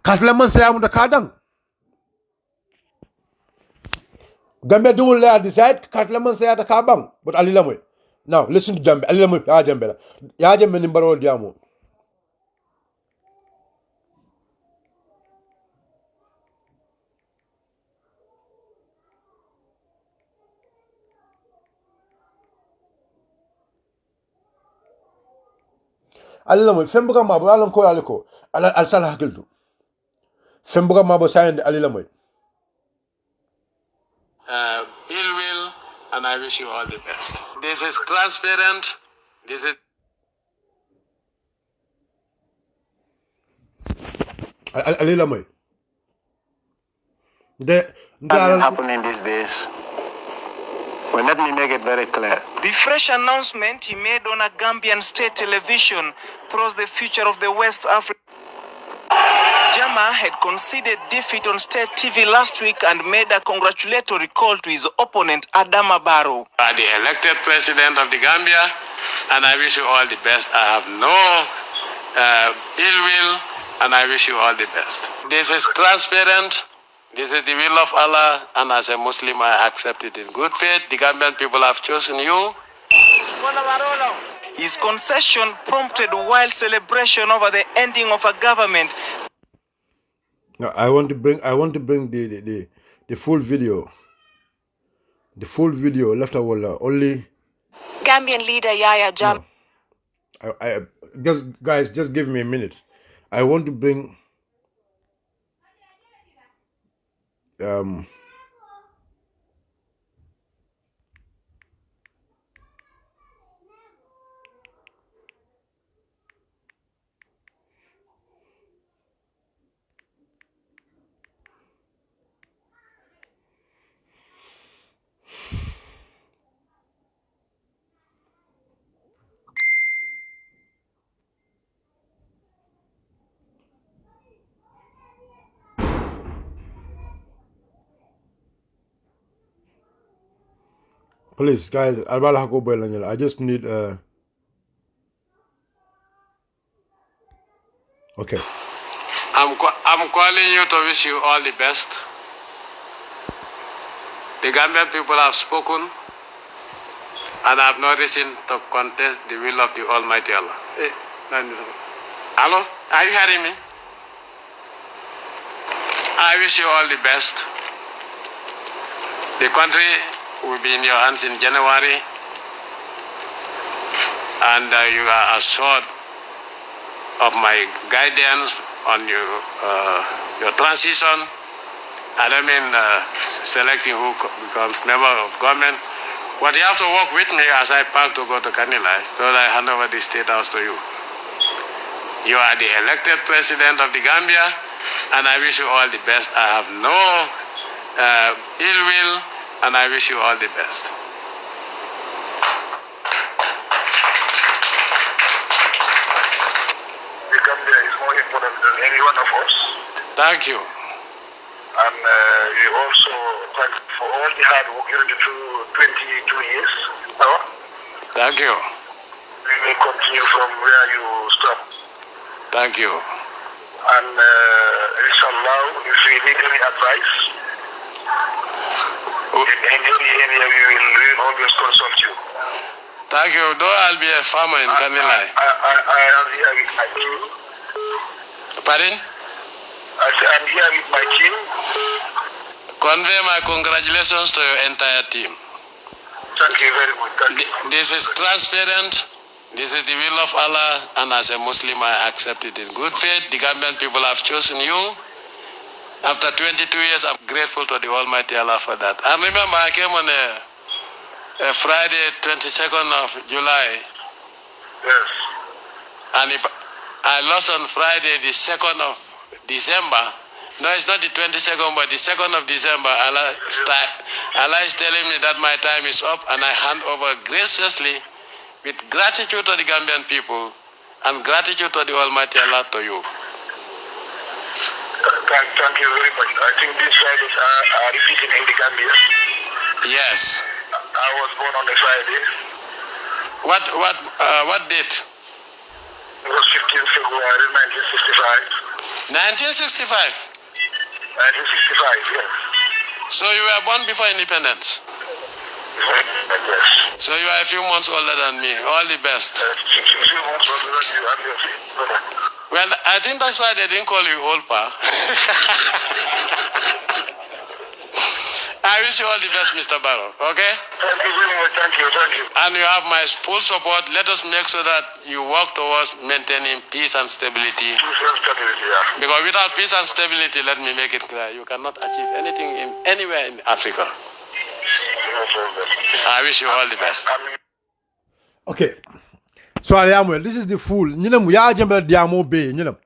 katla man sayamu da kadang Gambia dengulu la decide katla man sayata kabang but ali lamoy Now listen to Jambe. Ali lamoy ya Jambe la. Ya Jambe ni barol diamo. Ali lamoy fembuga mabo alon ko aliko. Al sala hakiltu. Fembuga mabo sayende Ali lamoy. Ill will, and I wish you all the best. This is transparent. This is Ali lamoy. happening these days. Well, let me make it very clear. The fresh announcement he made on a Gambian state television throws the future of the West Africa. Jama had conceded defeat on state TV last week and made a congratulatory call to his opponent, Adama Barrow. Are the elected president of the Gambia, and I wish you all the best. I have no ill will, and I wish you all the best. This is transparent. This is the will of Allah, and as a Muslim, I accept it in good faith. The Gambian people have chosen you. His concession prompted wild celebration over the ending of a government. Now I want to bring the full video. The full video left our only Gambian leader Yahya Jammeh. No. I just give me a minute. I want to bring please, guys, I just need okay. I'm calling you to wish you all the best. The Gambian people have spoken, and I have no reason to contest the will of the Almighty Allah. Hello? Are you hearing me? I wish you all the best. The country will be in your hands in January, and you are assured of my guidance on your transition. I don't mean selecting who becomes member of government, but you have to work with me as I pack to go to Kanilai, so that I hand over the state house to you. You are the elected president of the Gambia, and I wish you all the best. I have no ill will, and I wish you all the best. The Gambia is more important than any one of us. Thank you. And we also thank for all the hard work during the 22 years. Thank you. We will continue from where you stopped. Thank you. And inshallah, if we need any advice, in any area, we will always consult you. Thank you. Though I'll be a farmer in Kanilai. I am here with my team. Pardon? I say I'm here with my team. Convey my congratulations to your entire team. Thank you very much. Thank you. This is transparent. This is the will of Allah, and as a Muslim, I accept it in good faith. The Gambian people have chosen you. After 22 years, I'm grateful to the Almighty Allah for that. I remember I came on a Friday, 22nd of July. Yes. And if I lost on Friday, the 2nd of December, no, it's not the 22nd, but the 2nd of December, Allah is telling me that my time is up, and I hand over graciously with gratitude to the Gambian people and gratitude to the Almighty Allah to you. Thank you very much. I think these Fridays are repeating in the Gambia. Yes. I was born on a Friday. What date? It was 15th February 1965. 1965. 1965, yes. So you were born before independence? Yes. So you are a few months older than me. All the best. Few months older than you. I'm your brother. Well, I think that's why they didn't call you old, pa. I wish you all the best, Mr. Barrow. Okay? Thank you very much. Thank you. Thank you. And you have my full support. Let us make sure that you work towards maintaining peace and stability. Peace and stability, yeah. Because without peace and stability, let me make it clear, you cannot achieve anything in anywhere in Africa. No problem. I wish you all the best. Okay. So Samuel, this is the fool. Nyinam ya jembe diamo be nyinam.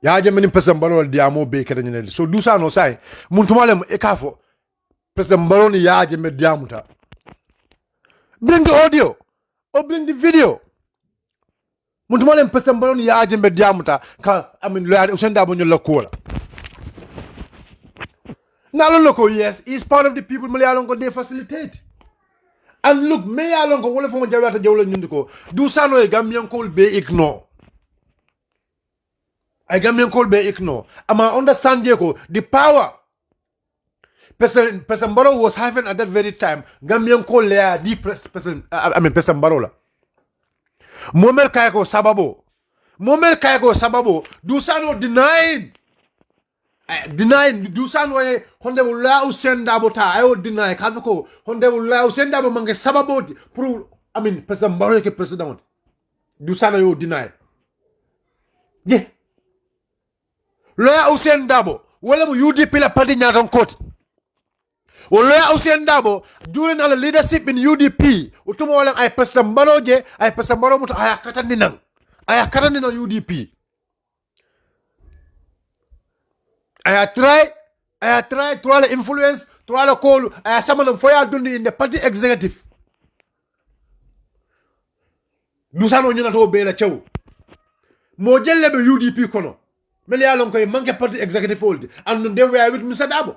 Ya jembe ni pesa mbalo diamo be kete nyinel. So dusa no sai. Muntumale ekafo. Pesa mbalo ni ya jembe diamuta. Bring the audio or bring the video. Muntumale pesa mbalo ni ya jembe diamuta ka lo usenda bonyo lokola. Nalo loko yes, he's part of the people Malayalongo they facilitate. And look, me along go wole fo jawata jawla nyundiko. Du sano e Gambian call be ignore. I Gambian call be ignore. Ama understand Jeko the power. Person Baro was having at that very time. Gambian call there deep person person Barola. Momer Kayako Sababo. Du sano denied. Deny dusan way honde wala usenda bota I would deny kavako honde wala usenda bo mange sababoti pour president Barrow ke president dusan yo deny yeah loya usenda bo wala mu UDP la party nyaton court loya usenda bo during our leadership in UDP utumo wala ay president Barrow je ay president Barrow muto ay katandi nang UDP I try to influence, to call, some of them for doing in the party executive. Nusano nyina to be la chow. Mojelle be UDP kono. Mele alon ko manke party executive hold and they were with Mr. Dabo.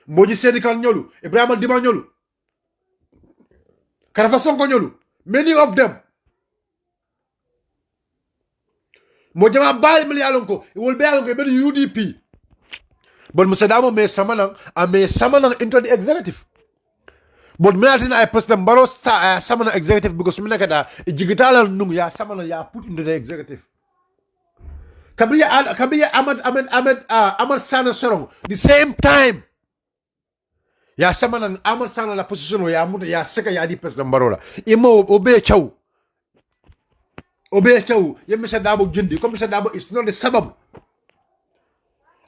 Moji Sedikal nyolu, Ibrahim Diba nyolu. Karafason ko nyolu. Many of them. Mojama bal mili alonko it will be alonko be UDP but Musadamo may summon into the executive but me I President Barrow summon executive because me nakada jigitala nung ya summon ya put into the executive Kabiya Ahmad Sana Sorong the same time ya summon Ahmad Sana la position ya muta ya seka ya di President Barrow la imo obe chow ye Mr. Dabo Jundi, come Mr. Dabo is not the sabab.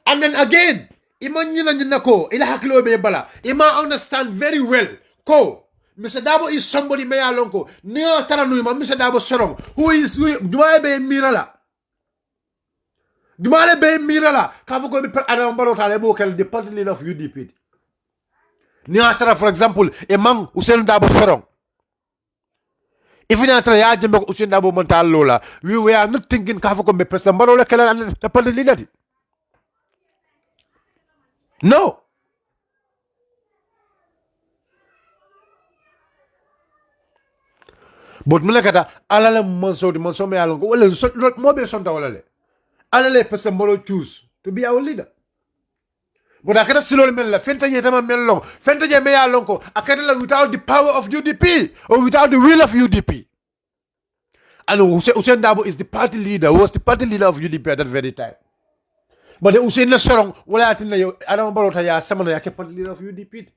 And then again, Iman Yinako, ila hakilo be bala. Ima understand very well. Ko, Mr. Dabo is somebody me alonko. Neo taranu ima Mr. Dabo Sorong, who is Duale be Mirala. Kafuko be Adam Barota Lebokel, the party leader of UDP. Neo Tara, for example, among Usen Dabo Sorong. If we not try to make Usain Dabo mental lola, we were not thinking Kafu come President Barrow and the party leader. No. But Mulakata, Alala Monso me along. Well, not more be Santa Walale. Alale President Barrow choose to be our leader. But I can't slowly mel Fenta Yetama Melong, Fenta Yamea Lonko, I can't without the power of UDP or without the will of UDP. And Usain Dabo is the party leader, was the party leader of UDP at that very time. But the Usain Sorong, well, I think I don't know about someone like a party leader of UDP.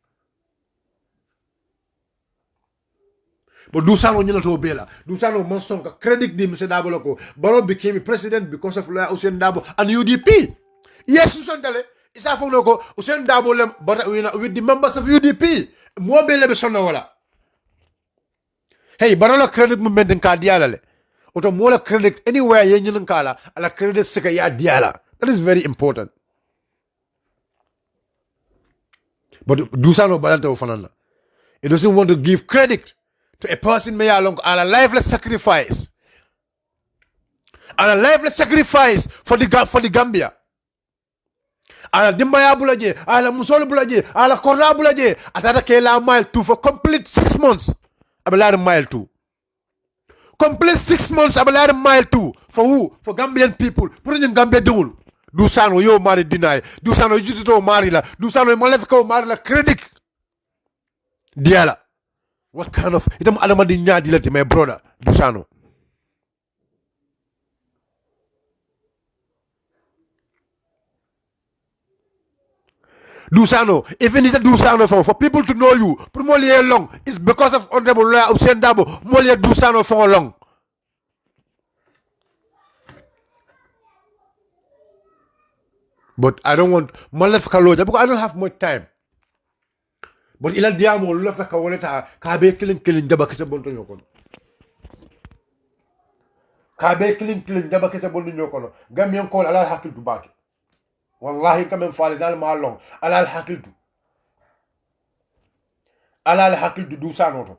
But Dusano Nyinato Bela, Dusano Monsonka, credit the Mr. Dabo Loco. Barrow became president because of Usain Dabo and UDP. Yes, Usain Dale. Isa fo loko Usain Dabo but with the members of UDP mo be lebe sonna wala hey barala credit mo menden ka diala le oto mo la credit anywhere ye nyilin kala ala credit sika ya diala that is very important but Dusano balanta ofanana it doesn't want to give credit to a person may along ala lifeless sacrifice for the Gambia. Ala dimbaya bulaje, ala musol bulaje, ala korra bulaje. Atata ke la mile 2 for complete 6 months. Abalade mile 2. Complete 6 months abalade mile 2 for who? For Gambian people. Put in Gambia dul. Dusano yo mari deny Dusano jututo mari la Dusano malef ko mari la credit diala what kind of itam adama di nyaadi la my brother Dusano Dusano, even if Dusano for people to know you, for more long, it's because of Honorable Lawyer Hussein Dabo, more Dusano for long. But I don't want Malef Kaloja because I don't have much time. But ila diamo love ka woleta ka be killing jaba kese bonto nyoko. Ka be killing jaba kese bonto nyoko. Gamien call ala hakil tu baki. Wallahi kamen fale dal ma long ala al hakil tu. Ala al hakil tu Dusano to.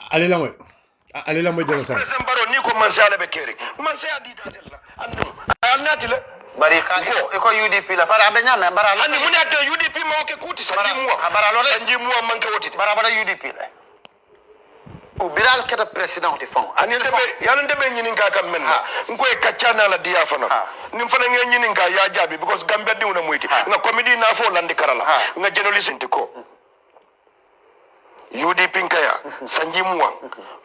Ale la moy jël sa président Baro ni ko man sa ala be kéré man sa di datel la annati la bari ka ko UDP la fara be nyame bara la ani muni ate UDP mo ke kuti sanji mo man ke woti bara UDP la o bilal kata président te fon ani tebe yalla ndebe nyini nga kam men ngoy kaccana la diya fana nim fana ngi nyini nga ya jabi because Gambia di wona moyti nga comedy na fo landi karala nga journalist ko UDP nkaya sanji muwa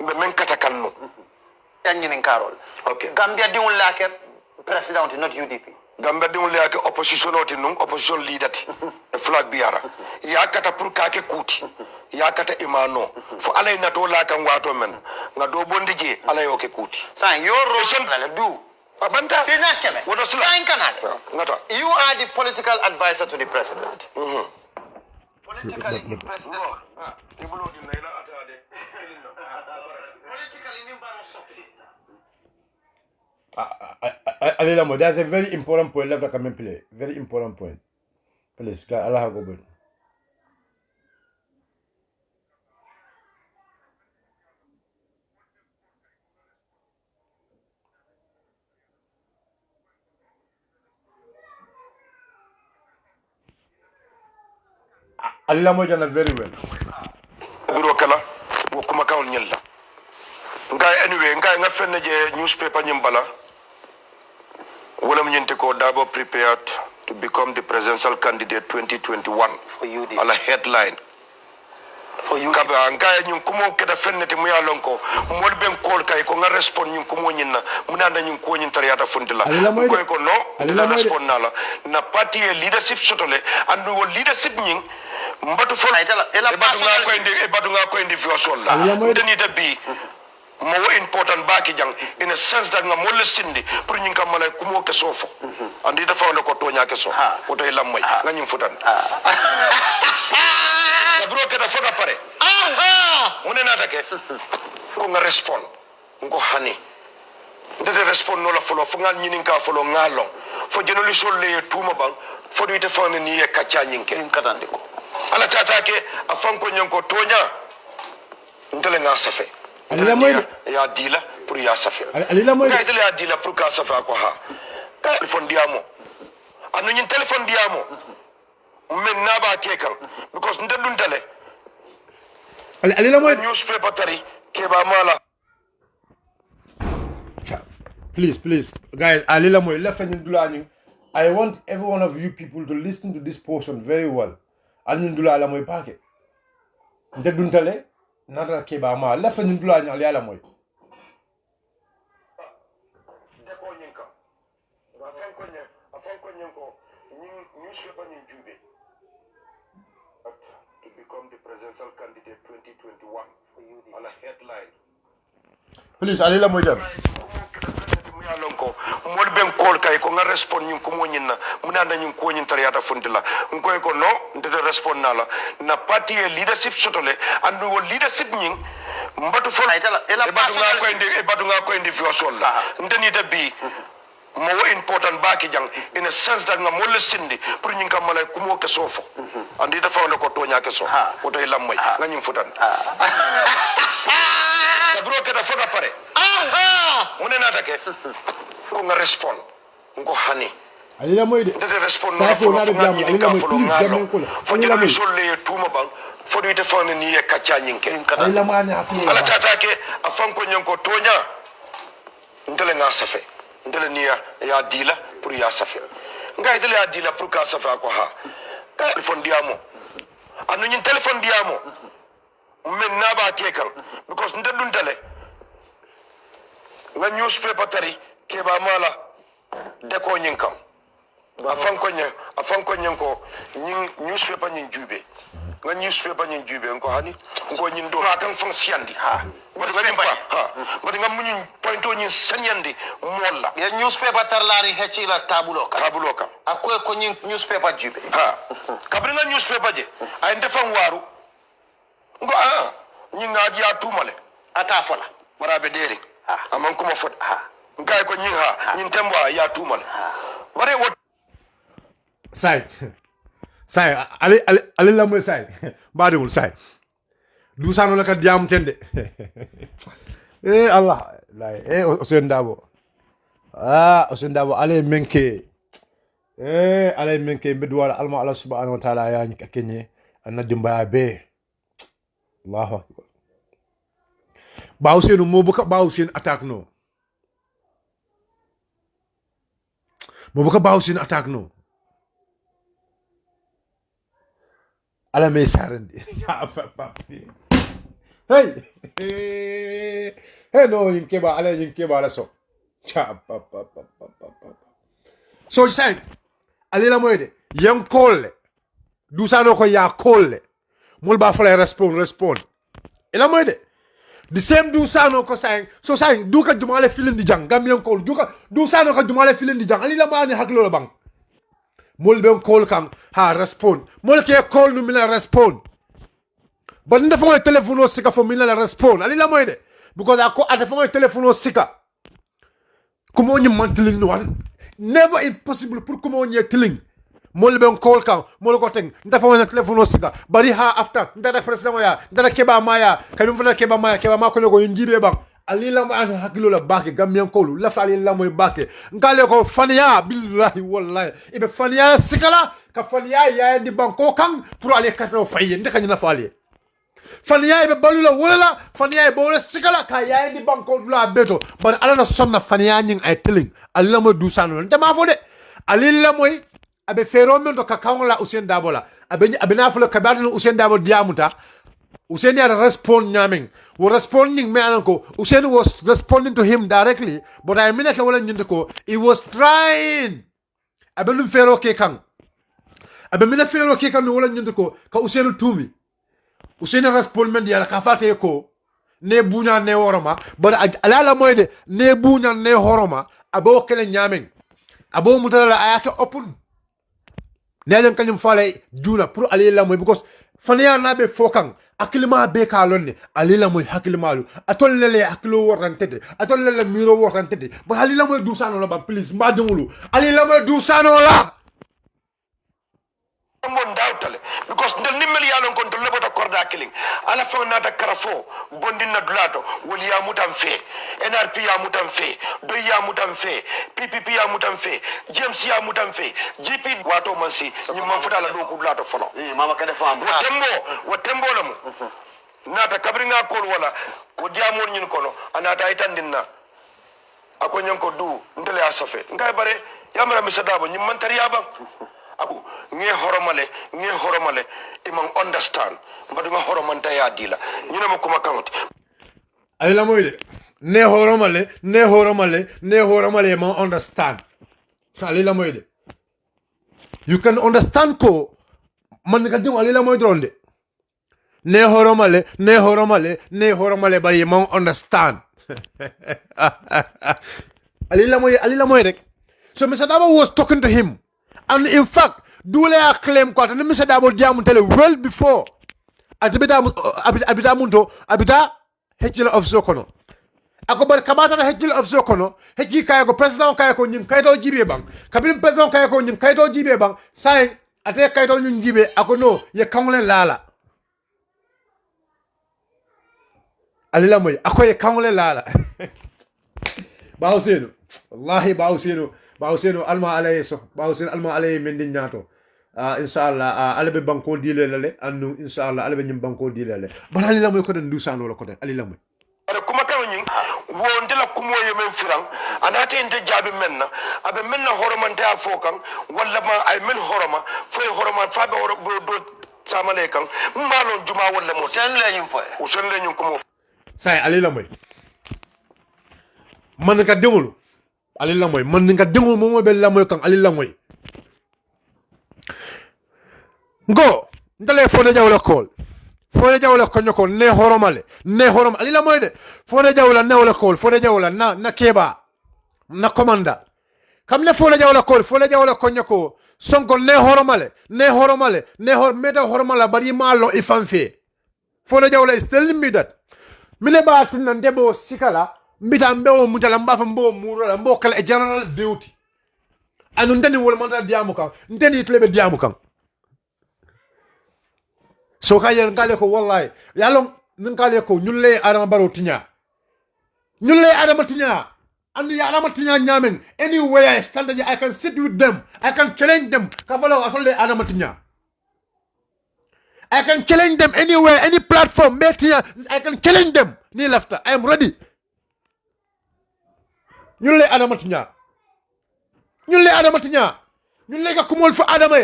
mbe men kata kanno nyini karol okay Gambia di won la ke président not UDP Gambia di won la ke opposition oti non opposition leader ti flag biara ya kata pour ka ke kuti ya kata imano fo alay nato la kan wato men nga do bondije alay o ke kuti sa your role la do abanta sina keme wodo sula sa kanal ngata you are the political advisor to the president politically president ibulo di naila atade politically nimbaro succeed Ale la moy that's a very important point left come play very important point please ga Allah go bon Allah mo jana very well biro kala wo kuma kawn nyella ngay anyway ngay nga fenne je newspaper nyimbala wala mnyente ko Dabo prepared to become the presidential candidate 2021 for UDP ala headline for UDP kaba ngay nyum kumo keda fenne te muya lonko mol ben kol kay ko nga respond nyum kumo nyinna muna na nyum ko nyin tariyata fundila ko ko no la respond nala na party leadership sotole andu wo leadership nyin mbatu fo ebatu nga ko indi viosol la deni de bi mo important baki jang in a sense that nga mol sindi pour nyin kam mala kumo ke sofo andi da fawndo ko tonya ke so oto ila moy nga nyim futan bro ke da foga pare mune na take ko nga respond ngo hani ndede respond no la folo fo nga nyinin ka folo ngalo fo jenoli sol le tuma bang fo do ite fawne ni e kacha nyinke katande ko ala tatake afanko nyanko tonya ndele nga safe Ale moy ya dila pour ya safe ale moy kay tele ya dila pour ka safe ko ha telephone diamo anu nyin telephone diamo men na ba ke kan because ndedun tele ale moy newspaper tari ke ba mala please guys ale moy la fani dula ni I want every one of you people to listen to this portion very well. Alindula la moy pake. Nde duntale nata keba ma left alindula nyali ala moy. Deko nyinka. Afan ko nyinko newspaper nyin jube. To become the presidential candidate 2021 on a headline. Please alila moy jam. Lonko mol ben kol kay ko nga respond ñum ko mo ñinna mu nanda ñum ko ñin tariata fundila ngoy ko no ndede respond nala na party leadership sotole andu wo leadership ñing mbatu fo batu nga ko indi viol la ndeni de bi mo wo important baki jang in a sense that nga mol sindi pour ñing kam malay kumo ke sofo andi da fa ko tonya ke so ko to lam moy nga ñum futan bro ke da foga pare mune natake ko nga respond ngo hani alila moy de ndede respond sa ko na de jam alila moy please gamen ko alila moy solle tuma bang fodo ite fane ni e kacha nyinke alila mani hakili ala tatake afan ko nyanko tonya ndele nga safe ndele niya ya dila pour ya safe nga ndele ya dila pour ka safe ko ha telephone diamo anu nyin telephone diamo men na ba kekan because ndedun tele nga newspaper tari ke ba mala de ko nyinkam afan ko nyanko nyin newspaper nyin jube nga newspaper nyin jube ko hani ko nyin do ma kan fonksiandi ha wadi ngani pa ha wadi ngam nyin pointo nyin sanyandi molla ya newspaper tar lari hechila tabuloka akoy ko nyin newspaper jube ha kabri nga newspaper je ay ndefan waru ngo nyin ngaji atumale ata fola marabe deri amman kuma fot ngai ko nyin ha nyin tembo ya tumale bare wo sai ali la moy sai badewul sai du sano la ka diam tende Allah la Ousainou Darboe Ousainou Darboe ale menke ale menke bedwala alma Allah subhanahu wa ta'ala ya ni kakenye anadimba be Allahu akbar ba Ousainou mo buka ba Ousainou attaque no mo buka ba Ousainou attaque no ala me sarandi hey no yin keba ala so cha so sai ale la moyde yan kolle du sano ko ya kolle mul ba fala respond ela moyde the same du sano ko sai so sai du ka jumale filin di jang gam yan kol du sano ka jumale filin di jang ali la mani haklo bang mol ben call kan ha respond mol ke call nu mina respond but nda fo telephone sika fo mina la respond ali la moyde because ako ata fo telephone sika como ni mantlin no never impossible pour como ni killing mol ben call kan mol ko teng nda fo telephone sika bari ha after nda president ya nda keba maya kayum fo keba ma ko go njibe bang ali la ma an hakilo la bake gamien kolu la fali la moy bake ngale ko faniya billahi wallahi ibe faniya sikala ka faniya ya di banko kan pour aller katro faye ndeka ni na fali faniya ibe balula wala faniya ibe wala sikala ka ya di banko la beto bar ala na sonna faniya ning ay telling alla mo du sanu ndema fo de ali la moy abe fero men to ka kawla Ousainou Darboe la abe na fo le kabadino Ousainou Darboe diamuta Ousainou had respond nyaming. Was responding me anko. Ousainou was responding to him directly, but I mean wala nyindiko. He was trying. Abelu fero ke kan. Abemina fero ke kan wala nyindiko. Ka Ousainou tumi. Ousainou respond men dia ka fate ko. Ne bunya ne horoma, but alala moyde ne bunya ne horoma. Abo kele nyaming. Abo mutala ayake open. Nejan kanyum fale juna pour aller la moy because faniya nabe fokang. Akilima be ka lonne alila moy hakilimalu atollele akilo worantede atollele miro worantede ba alila moy du sano la ba please mbadungulu alila moy du sano la mon dawtale because ndel nimmel yalon kon to lebota korda killing ala fa nata karafo bondina dulato woli ya mutam fe NRP ya mutam fe do ya mutam fe PPP ya mutam fe James ya mutam fe GP wato mansi nyimman futala do ko dulato fono mama kade fam watembo lamu nata kabringa kol wala ko diamon nyin kono anata itandinna ako nyanko du ndele asafe ngay bare yamara mi sadabo nyim man tariya bang abu nge horomale imang understand mbadu nga horomanta ya dila nyina mo kuma count ay la moy de ne horomale ma understand ali la moy de you can understand ko man ka dum ali la moy dronde ne horomale bari ma understand ali la moy rek. So Mr. Dabo was talking to him, and in fact dule a claim ko tan Mr. Dabo jamu tele well before abita hejjil of Sokono ako bar kabata hejjil of Sokono hejji kay ko president kay ko nyim kayto jibe bang kabim president kay ko nyim kayto jibe bang say ate kayto nyim jibe ako no ye kangle lala alila moy ako ye kangle lala bawsenu wallahi bawsenu alma alayhi min din nyato inshallah alabe banko dile lale annu inshallah alabe nyim banko dile lale balali la moy ko den dusano la ko den ali la moy ada kuma kan nyin wonde la kumo ye men firang anata inte jabi menna abe menna horomanta fokan walla ma ay men horoma foy horoma fabe horo do samale kan malon juma walla mo sen la nyim foy o sen la nyim ko mo say ali la moy man ka dewulu ali la moy man nga dewul mo be la moy kan ali la moy go ndale fone jawla kol fone jawla ko nyoko ne horomale ali la moy de fone jawla ne wala kol fone jawla na keba na komanda kam ne fone jawla kol fone jawla ko nyoko sonko ne horomale meta horomala bari malo ifanfe fone jawla is telling me that mine ba tin ndebo sikala mbita mbewo mutala mbafa mbo muro mbo kala e general duty anu ndeni wol manta diamu kan ndeni tlebe diamu kan so kayel ngale ko wallahi yalon ngale ko nyulle adama baro tinya andu ya adama tinya nyamen anywhere I stand I can sit with them I can challenge them kafalo afolle adama tinya I can challenge them anywhere any platform metia I can challenge them ni lafta I am ready nyulle adama tinya nyulle ka kumol fa adama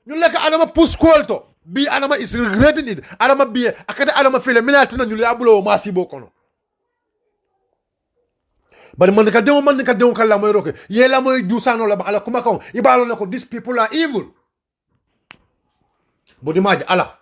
nyulle ka adama push kolto bi adama is regretting it adama bi akata adama fele minatina nyulle abulo masibo kono bari man ka dewo kala moy roke yela moy dusano la ala kuma kon ibalo nako these people are evil bodi maji ala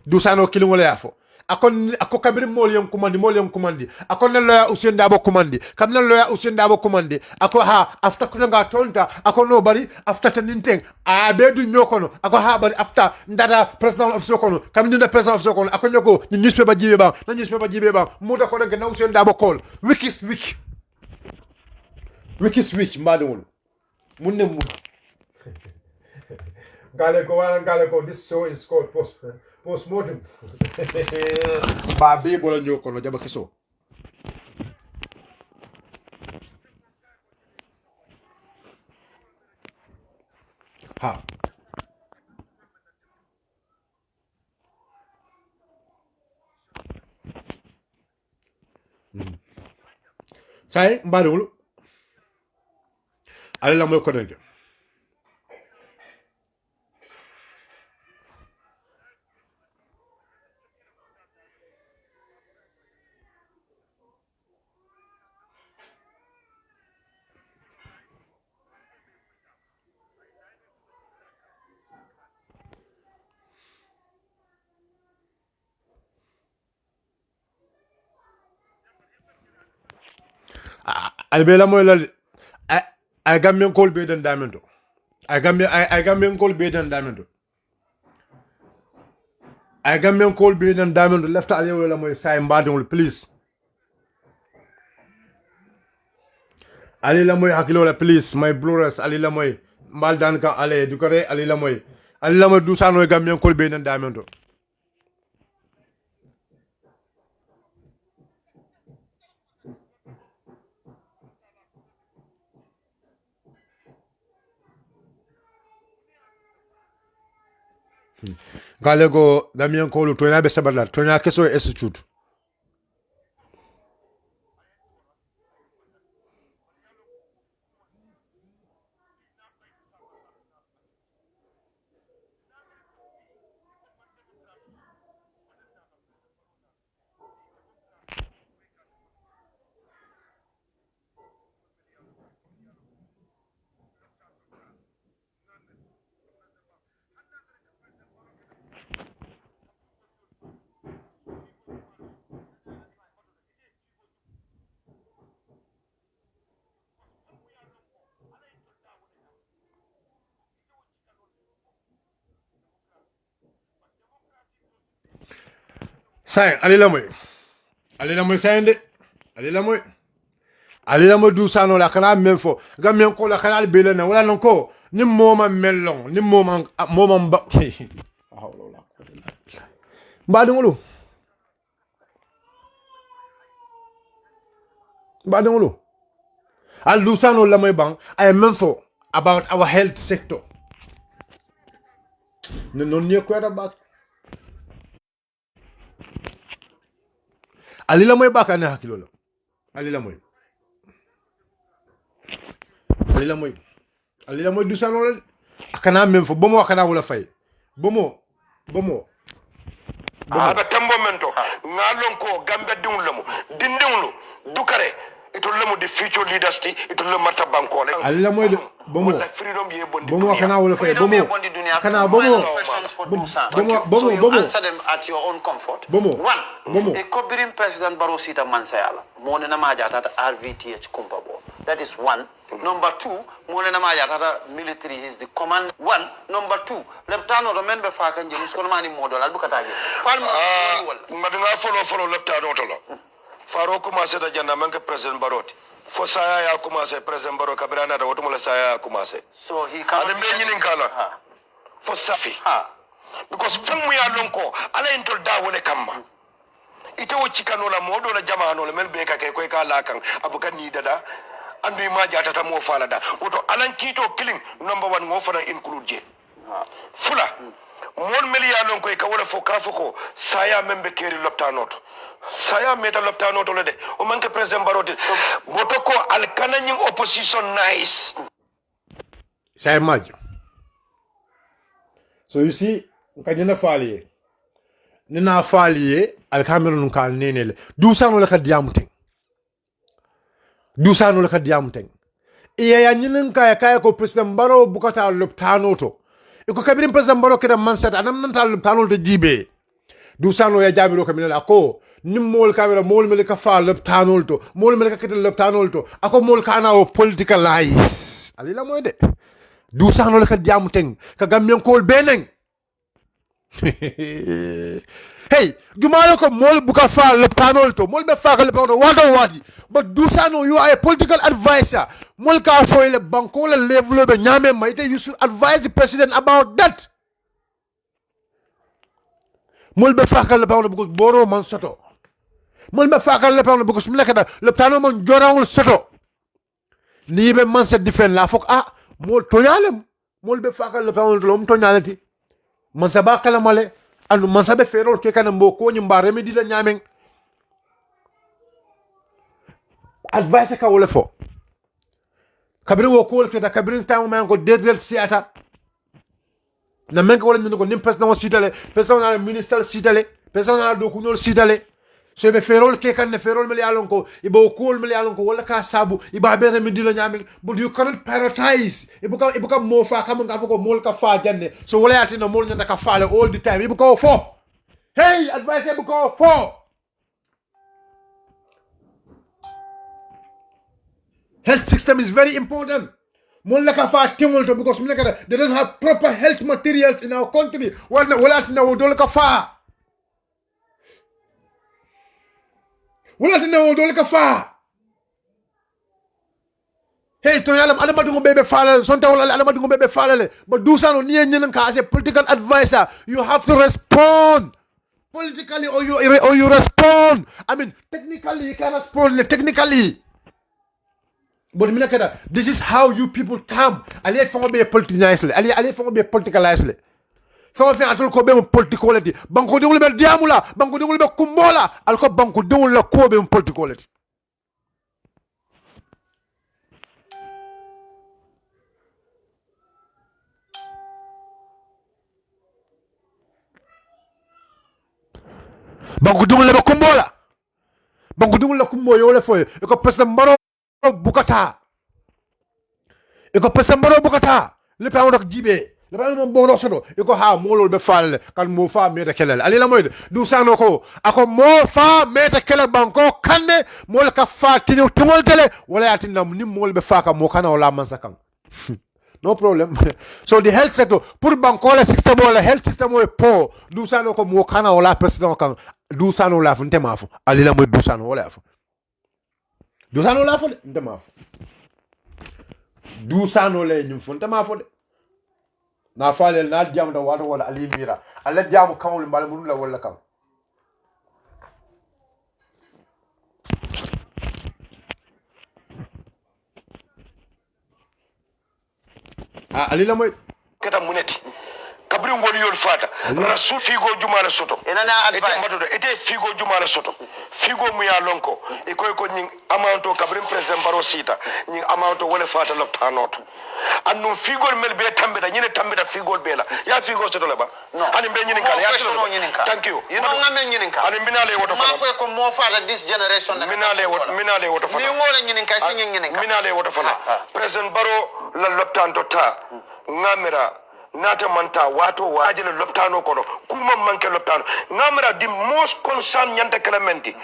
dusano kilingole yafo ako kabir molium commandi ako na loya Ousainou Darboe commandi kam na loya Ousainou Darboe commandi ako ha after kunanga tonta ako no bari after taninten a bedu nyokono ako ha bari after ndata president of Sokono kam ndata president of Sokono ako nyoko ni newspaper jibe ba muda ko na Ousainou Darboe call week is week mbadul munne mu gale ko this show is called postmortem ba be bola nyoko no jaba kiso ha sai mbadul ale la moy ko denge albela moy la I Gambian call be than diamond. I Gambian call be than diamond. I Gambian call be than diamond left Aliola moy say mbadul please. Ali la moy hakilola please my brothers Ali la moy mbal dan ka ale du ko re Ali la moy du sano Gambian call be than diamond. Galego Damien Kolu to be sabala to nya keso institute Say, alila moy sayende. Alila moy du sano la kana memfo. Gamien ko la kana bele na wala nko. Ni moma melong, ni moma mba. Mbadungulu. Al du sano la moy bang. I am memfo about our health sector. No nie kwera back. Alila moy baka ne hakilo la. Alila moy du sano la. Akana même fo bomo akana wala fay. Bomo. Aba tembo mento ngalon ko gambe dingulamo dindingulu dukare ito lemu the future leaders ti ito lemu mata bankole Alila moy de bomo. Freedom ye bondi. Bomo akana wala fay. Bomo. Kana So you answer them at your own comfort. Bomo. One, a Kobirin President Barosita Mansayala, Monena Majata RVTH Kumpabo. That is one. Number two, Monena Majata military is the command. One. Number two, Leptano remember Fakan Jerusalem model Albukataji. Madunga follow Leptano Tolo. Faro kumase da janda manke President Baroti. For saya ya kumase President Baro kabirana da wotumula saya ya kumase. So he can't. Adembe nyini nkala. For Safi. Because femu ya lonko ala intol da wole kamma. Ite wo chikano la modo la jama no le melbe ka ke ka la kan abuka ni dada andu ma jata ta mo fala da woto alan kito killing number 1 ngo fana include je. Fula. Mon meli ya lonko e ka wala fo ka foko saya membe keri loptanoto. Saya meta loptanoto le de o manke President Baroti boto ko al kananying opposition nice. Say majo. So you see, kanyana faliye. Nina faliye al Cameroon kal nenele. Du sano la ka diamuteng. Iya ya nyinin kaya ko President Baro bukata loptano to. Iko kabirin President Baro keda mansat anam nanta loptano to jibe. Du sano ya jamiro kamina ako nim mol kamera mol mele ka fa loptano to. Mol mele ka keda loptano to. Ako mol kana o politicalize. Alila moy de. Du sano la ka diamuteng ka gamien kol beneng. Hey, Jumalo ko mol buka fa le panel to mol be fa le panel wadi but do sano you are a political advisor mol ka fo le banko le level be nyame maite you should advise the president about that mol be fa le panel because boro man soto mol be fa le panel because mleka da le panel man jorawul soto ni be man se defend la fok mol to yalem mol be fa le panel to lom to nyalati man sa ba kala male anu man sabe ferol ke kana mbo ko nyimba remedi la nyamen advice ka wala fo kabiri wo ko ke da kabiri tamu man ko dedel siata na men ko wala ni ko nim president sitale president minister sitale president do ko nyol sitale so be ferol ke kan ne ferol meli alon ko ibo ko meli alon ko wala ka sabu iba be remedi la nyamen but you cannot prioritize ibuka mo fa kam nga ko mol ka fa janne so wala yati no mol nyanda ka fa all the time ibuka fo hey advice ibuka fo health system is very important mol la ka fa timol to because they don't have proper health materials in our country wala yati no do ka fa wala tena wodole ka fa hey to yalam adama dungo bebe falale sonta wala adama dungo bebe falale but do sano ni nyen ka as a political advisor you have to respond politically or you respond I mean technically you can respond technically but this is how you people come ali fa be politicized ali fa be politicalized fa fi atul ko be politicolity banko dingul be diamula banko dingul be kumbola alko banko dingul la ko be politicolity banko dingul be kumbola banko dingul la kumbo yo le foy ko president Baro bukata le pa on jibe le ba mo bono sodo iko ha molol be fal kan mo fa meta kelal ali la moyde du sano ko ako mo fa meta kelal banko kanne mol ka fa tinu tumol tele wala yatinam ni mol be fa ka mo kana wala man sakan no problem. So the health sector, pour banko la system wala health system o po, du sano ko mo kana wala president kan, du sano la funte mafu, alila mo du sano wala fu. Du sano la fu de mafu. Du sano le nyum funte mafu de. Na fale na diam da wato wala alimira. Alla diam kawul mbal mun la wala kan. Alila moy keta muneti kabri ngol yol fata rasul figo jumala soto Enana advice. matodo ete figo jumala soto figo mu ya lonko e koy ko nyin amanto kabri president baro sita nyin amanto wala fata loptanoto annu figo mel be tambita nyine tambita figo be la ya figo soto la ba ani be nyinin kan ya soto thank you You know ngamen nyinin kan. ani binale woto Ma fana fo ko mo fata this generation da. minale woto Ni fana ngole nyinin kan sin nyinin kan. minale woto fana president baro la loptanto ta ngamira nata manta wato wajele loptano kono kuma manke loptano ngamira the most concern nyanta clementi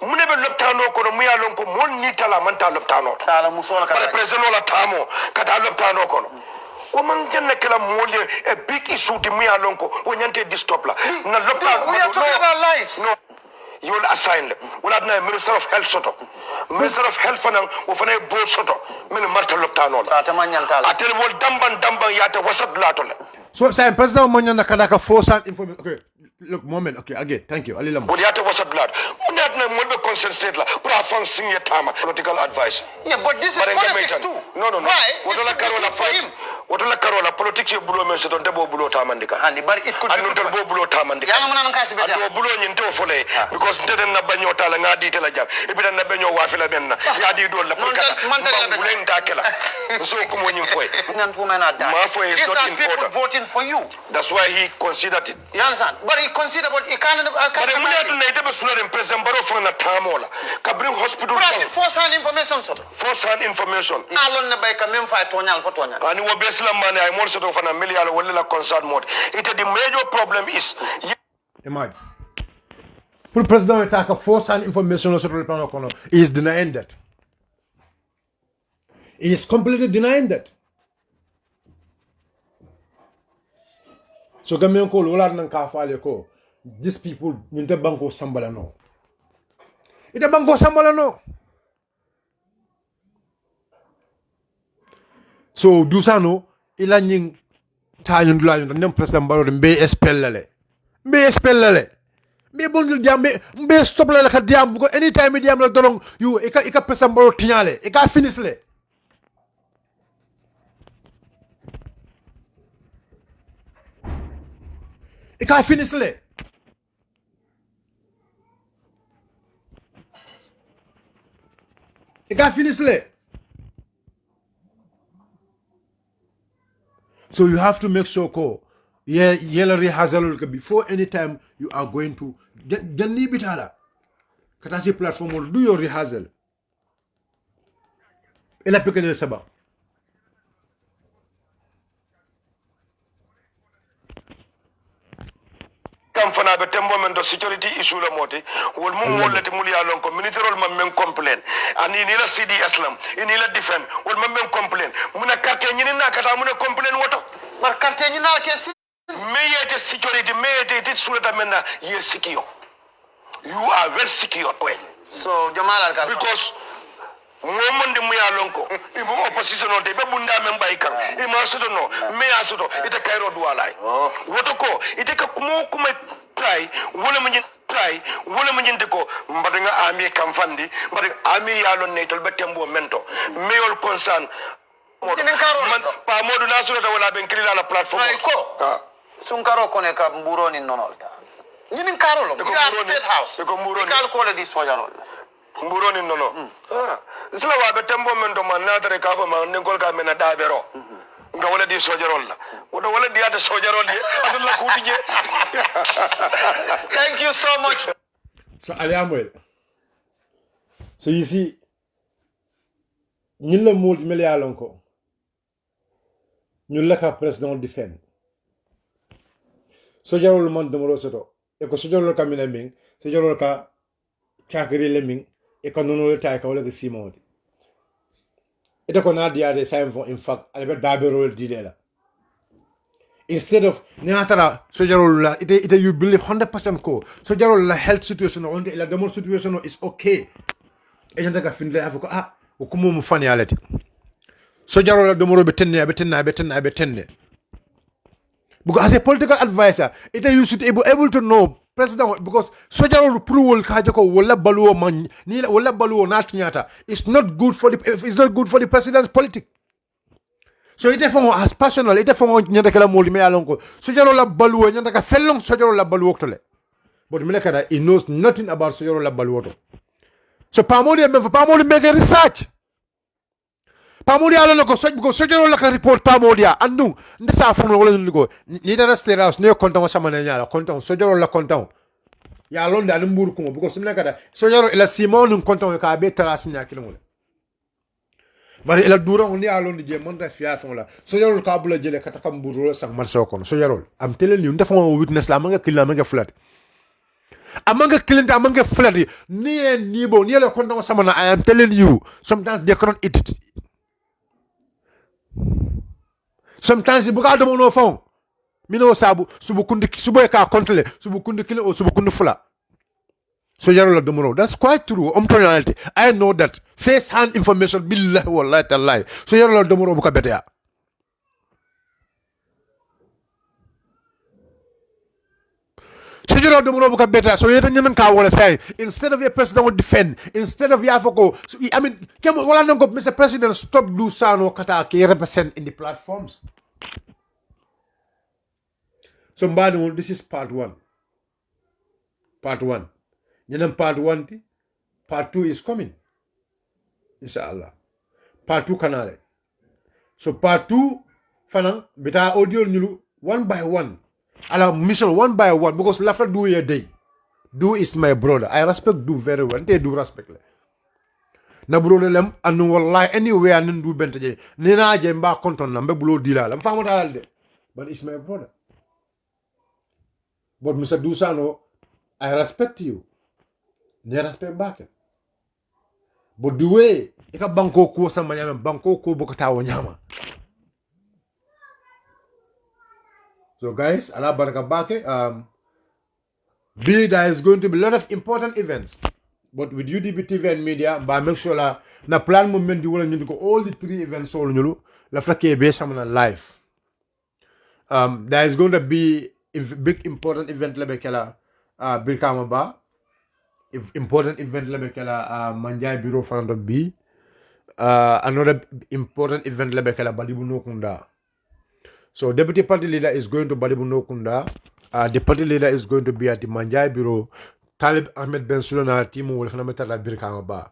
munebe loptano kono muya lon ko mon ni tala manta loptano Sala musola ka. bare president la tamo kata loptano kono o man janna kala mole a big issue di muya lon ko o nyante distop la na loptano We are talking about lives. no you will assign them wala na minister of health soto minister of health fanan o fana board soto min marta loptano la Sa ta manyantala. atel wol damban yata wasat latole so say president mo nyana kadaka force information. Okay, look moment. Okay, again, thank you. Alila mo. wol yata wasat lat munat na mo be concentrate la pour afan signer tama political advice Yeah, but this is politics too. no Why? wotola karola for him. wotola karola politics e bulo men soto debo bulo tamandika Hani, but it could be. anun tel bo bulo tamandika Yana muna nkasi beta. ado bulo nyinte o fole because teden na banyo tala ngadi tela jam e bidan na banyo wafila benna ya di do la pour kata man tala beta. bulen takela so ko mo nyim foy Men and women are dying. Ma for is These not are people important. voting for you. that's why he considered it You understand? But he consider, but he can't. But the minute na ite be sulare president baro fana tamola ka bring hospital First hand information, sir. first hand information Alon na bay ka mem fa tonyal fa tonyal. and wo be islam man ay mon soto fana milliard wala la concert mode ite the major problem is Imagine. Pour president attack force and information sur le plan kono, he is denying that. He is completely denying that. So gamen ko wala nan ka faale ko these people ñunte banko sambala no. Ite banko sambala no. So dusano ila ñing tañu dula ñu dem president baro mbe espellale. Mbe espellale. Mbe bondul jambe mbe stop la ka diam ko anytime diam la dolong you e ka president baro tiñale e ka finish le. E ka finish le. E ka finish le. So you have to make sure ko yela rehearsal before any time you are going to janni bitala kata si platform do your rehearsal ela pekene saba kam fana be tembo men do security issue la moti wol mum wollati mul ya lon ko militaire man men complain ani ni la CDS lam ni la defend wol man men complain muna carte ñini na kata muna complain woto Bar carte ni na ke si. meyete security meyete tit sulata menna ye secure you are well secure So Jamal al Gal. because momonde mu ya lon ko ibo opposition on de be bunda men bay kan e ma soto no me ya soto ite kayro duwalay woto ko ite ka kuma try wala mo ñinde ko mbada nga ami kam fandi mbada ami ya lon ne tol be tembo mento meyol concern man pa modu nasurata wala ben krila la platform Ay ko. Sun karo ko ne ka mburo ni nonolta. Ñinin karo lo. ko Ika mburo ni- State House. ko mburo ni- Kal ko le di sojarol. mburoni nono isla wa be tembo men do man nadare ka fa ma ngol ka men da bero nga wala di sojarol la wala di ata sojarol ye adulla kuti je Thank you so much. so aliamuel so you see ñun la mool milliard ko ñun la ka president defend so jarol man do mo soto e ko so jarol ka mina ming so jarol ka chakri le ming e ko nono le tay ka wala ke simon ite ko na diade sayim fo in fact albe dabero dilela instead of niatara sojarol la ite you believe 100% ko sojarol la health situation on the demor situation is okay e janta ka finde afko ko mo fani alati sojarol la demoro be tenne because as a political advisor you should able to know president because sojarol approval ka joko wala baluwo man ni wala baluwo natnyata it's not good for the president's politics. So ite fongo as personal ite fongo nyanda kala moldi me alonko sojaro la baluwo nyanda ka fellong sojaro la baluwo tole but me kada he knows nothing about sojaro la baluwo to so pamodi make research pamodi alonko sojaro la ka report pamodi andu ndesa fongo wala ndiko ni dara steras ne konton sama ne nyala konton sojaro la konton ya londa almburu ko because me kada sojaro ila simon konton ka be taras nyakilo bari ila dura on ni alon je monta fiya fon la so yarol ka bula jele kata kam buru sang man so kono so yarol am telel you ndef mo witness la manga killa manga flat amanga killinta amanga flat ni bo ni la konta sama na I am telling you sometimes they cannot eat it sometimes bu ka do no fon mino sabu subu kundi subu ka kontele subu kundi kile o subu kundi fula so yarola domoro that's quite true reality I know that first hand information billahi wallahi tallahi so yarola domoro buka betea so yarola domoro buka betea so yeta nyanan ka wala say instead of your president would defend instead of yafoko so, I mean kemo wala nango Mr. President stop do sano kata ke represent in the platforms so mbani this is part 1 Nyanam part 1 part 2 is coming inshallah part 2 kanale so part 2 fanang bita audio nyulu one by one ala mission one by one because lafa do a day do is my brother I respect do very well they do respect le na brother lem anu wallahi anywhere nan du bente je nina je mba konton na mbe bulo dila lam famata alde but it's my brother but Mr. Dusano I respect you ne respect back but the way ika banko ko sama nyama banko ko bokata wo nyama so guys ala baraka bake there is going to be a lot of important events but with UDP TV and media ba make sure la na plan moment di wala ñu ko all the 3 events so ñulu la flaké be sama live there is going to be a big important event la be kala Brikama ba important event la be kala Manjai Bureau Farando B another important event la be kala Badibu Nokunda so deputy party leader is going to Badibu Nokunda the party leader is going to be at the Manjai Bureau Talib Ahmed Ben Sulana timu wala fana metala Brikama ba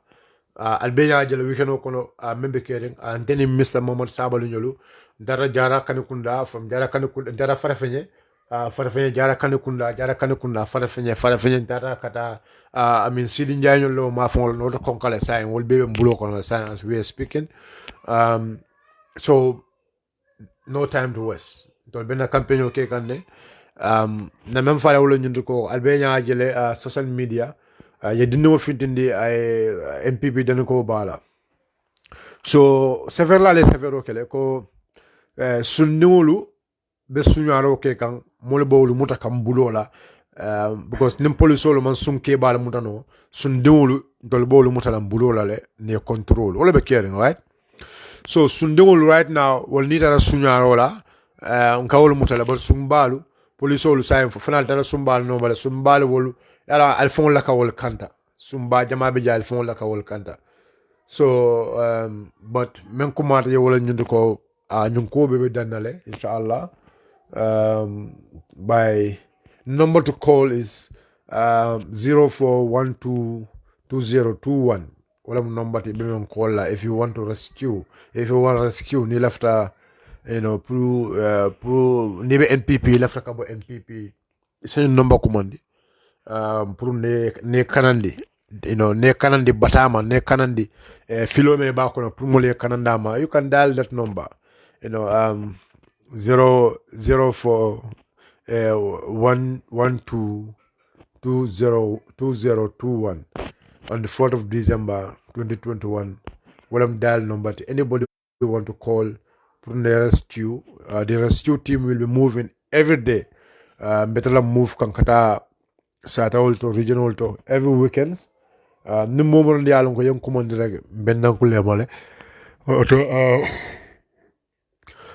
albenya jelo weekend kono membe kering and then Mr. Mohamed Sabalu nyolu dara jara kanukunda from jara kanukunda dara farafenye farafenye jara kanukunda farafenye dara kata I mean Sidi Njanyo lo ma fon no to konkale saying will be mbulo kono saying as we are speaking so no time to waste to bena campaign okay kanne na même fala wala ñundu ko albenya jele social media ya dinno fitindi ay MPP dan ko bala so severla le severo kele ko sunnulu be sunyaro ke kan mole bawlu muta kam bulola because nimpoli solo man sunke bala mutano sundewulu dol bawlu mutala bulola le ne control wala be caring right so sundewulu right now wol ni tara sunyaro la nkawolu mutala bal sumbalu polisolu sayem fo fanal tara sumbalu no bala sumbalu wol yala alfon la kawol kanta sumba jama be jal fon la kawol kanta so but men kumata ye wala ñund ko ñun ko be danale inshallah by number to call is 04122021 wala number to be on call la if you want to rescue ni lafta you know pro ni be NPP lafta ka bo NPP c'est number commande pour ne kanandi you know ne kanandi batama ne kanandi filome ba ko pour mo le kananda ma you can dial that number you know 004 1122021 on the 4th of December 2021 well dial number to anybody we want to call the rescue. The rescue team will be moving every day. Better move kankata Saturday to regional to every weekends. Ni momo ndi alon ko yon commande rek bendan ko lemale.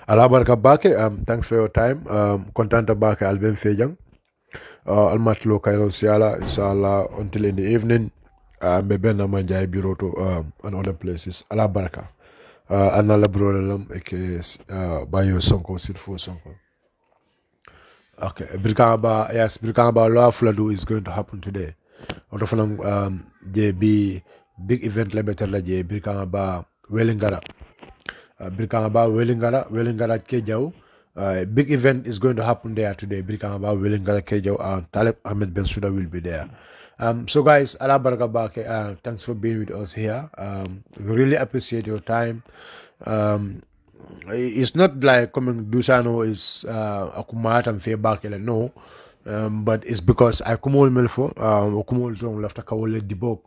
Ala barka bake. Thanks for your time. Contenta bake Alben Fejang. Almatlo Cairo Siala, inshallah, until in the evening. Maybe na manjay bureau to and other places. Ala baraka. Anala brother lam eke bayo sonko sitfo sonko. Okay, Brikamba Law Fladu is going to happen today. Out of JB big event better la J Brikamba Wellingara. Brikamba Wellingara Kejau. Big event is going to happen there today. Brikamba Wellingara Kejau and Talib Ahmed Ben Suda will be there. So guys, Allah baraka bake. Thanks for being with us here. We really appreciate your time. It's not like coming Dusano is akumat and feedback no. But it's because I kumol melfo kumol tong lafta kawole dibok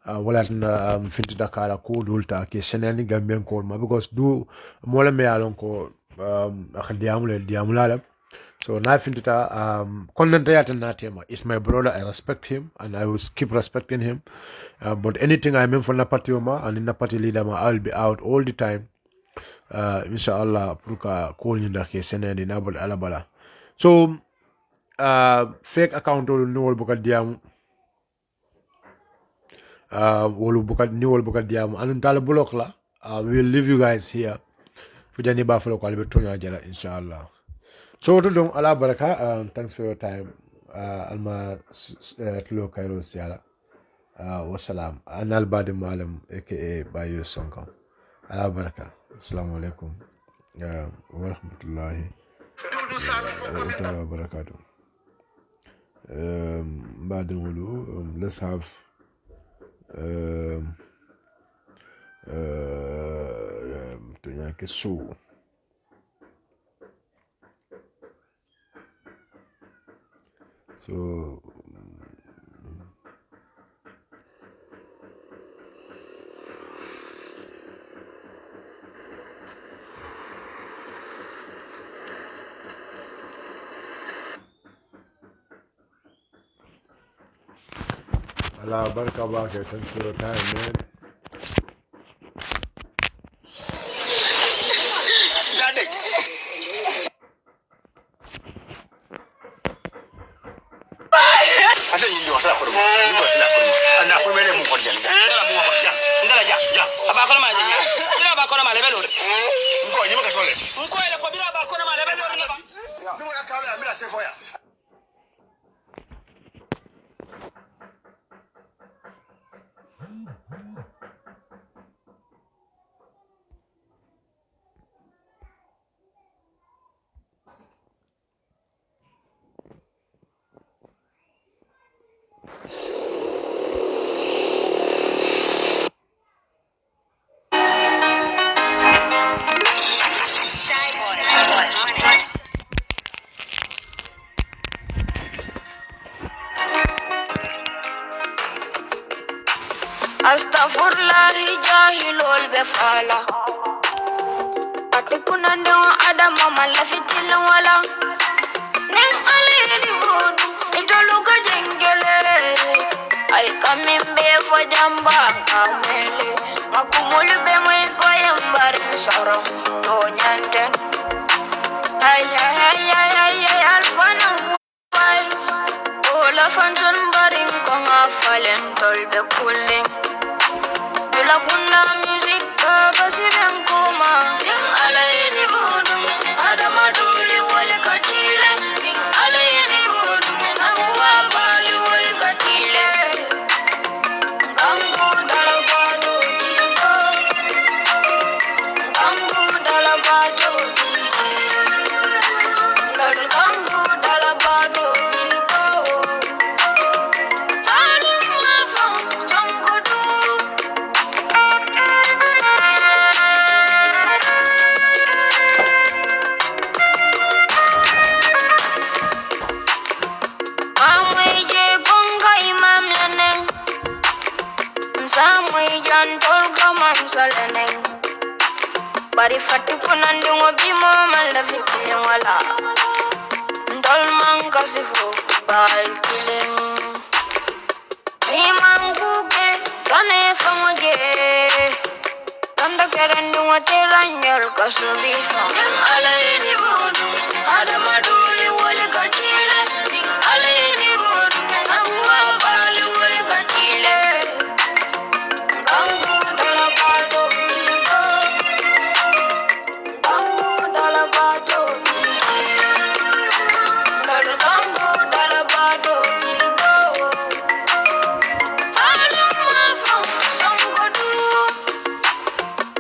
wala na finti dakala ko dulta ke senani Gambian ko ma because do mola me alon ko diamula so na fintita konanta yata na tema is my brother. I respect him and I will keep respecting him, but anything I mean for na party ma and in na party leader ma I'll be out all the time, inshallah puruka ko nyinda ke senani na bol alabala. So fake account no wol buka diam wolu buka ni wol buka diam anun tala block la. We'll leave you guys here fujani ba folo ko albe tonya jala inshallah. So to don ala baraka. Thanks for your time. Alma Tlo Cairo Siala. Wassalam. Anal Badi Malam aka Bayo Sonko. Ala baraka. Assalamu alaikum. Wa rahmatullahi wa barakatuh. Badi Wulu. Let's have so Allah baraka bake. Thanks for your time, man. Astaghfirullahi jahilul befala Atikuna ndewa adama malafitil wala Ning alili wodu Itoluka jengele Alkamimbe fajamba kamele Makumulu bemwe koyambari sarong Tonyanteng Ay ay ay ay ay ay alfana way Ola fanzon baring konga falen tolbe kuling La kuna music basi benkuma Ning alayni bodum Adama duli wale katile Ning alayni bodum Namuwa bali wale katile Gangu dalabado jilko Gangu dalabado jilko Gangu dalabado jilko Salim mafam chonkudu bari fatu kunandi ngobimo malafitile wala ndol mankasifu bal killing Imanguke kane famoje Tanda kerendu wateranyol kasubi Ning alayni bodu Adama duli wali kachile Ning alayni bodu Abuwa bali wali kachile Gangu dalabato nilibo Gangu dalabato nilibo Gangu dalabato nilibo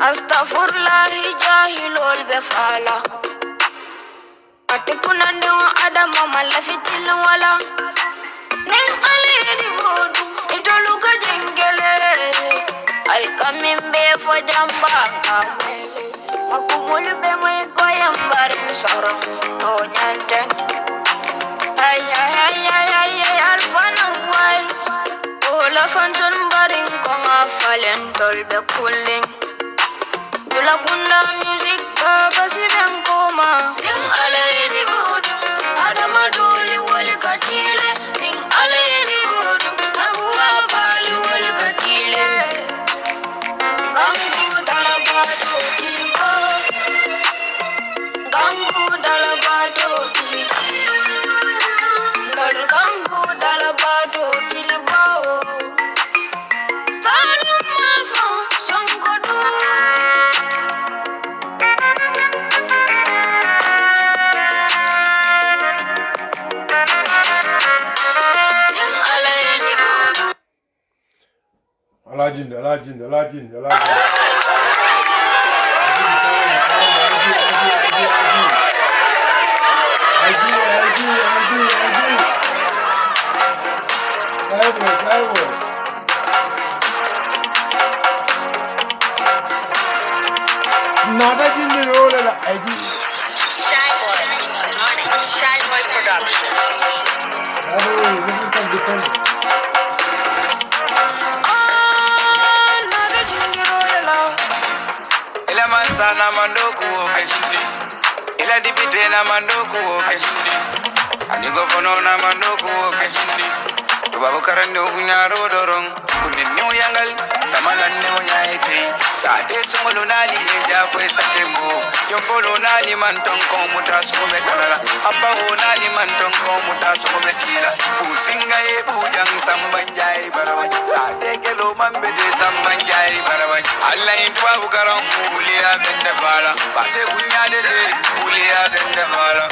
Astaghfirullahi jahilul befala Atikunande wa adama malafitil wala Ning alini bodu Itoluka jengele Alkamimbe fo jambanga Makumulu be moy koyambarin sorong To nyanten Ay ay ay ay ay ay alfana way Ola fanson baring konga falen tolbe cooling La kunda music basi benkoma Ning alayni bodu Adama doli wali katile Ning alayni bodu Abuwa bali wali katile Gangu dalabato tilibo Gangu dalabato tilibo Gangu dalabato tilibo Salim mafo sonkodu Alajinde. Nada jinde role la aji. Shy Boy Production. This is different. Ila mansana mandoku okashindi Ila dipite na mandoku okashindi Anigo fono na mandoku okashindi Tubabu karande ufunyaro dorong Kuninu yangal Tamalane unyaite Saate sumulu nali eja fwe sakembo Yomfolo nali mantonko mutasukume kalala Abaho nali mantonko mutasukume tila Usinga ye bujang sambanjai barabaj Saate kelo mambete sambanjai barabaj Allah intwa bukaram uliya bende fala Pase kunyade se uliya bende fala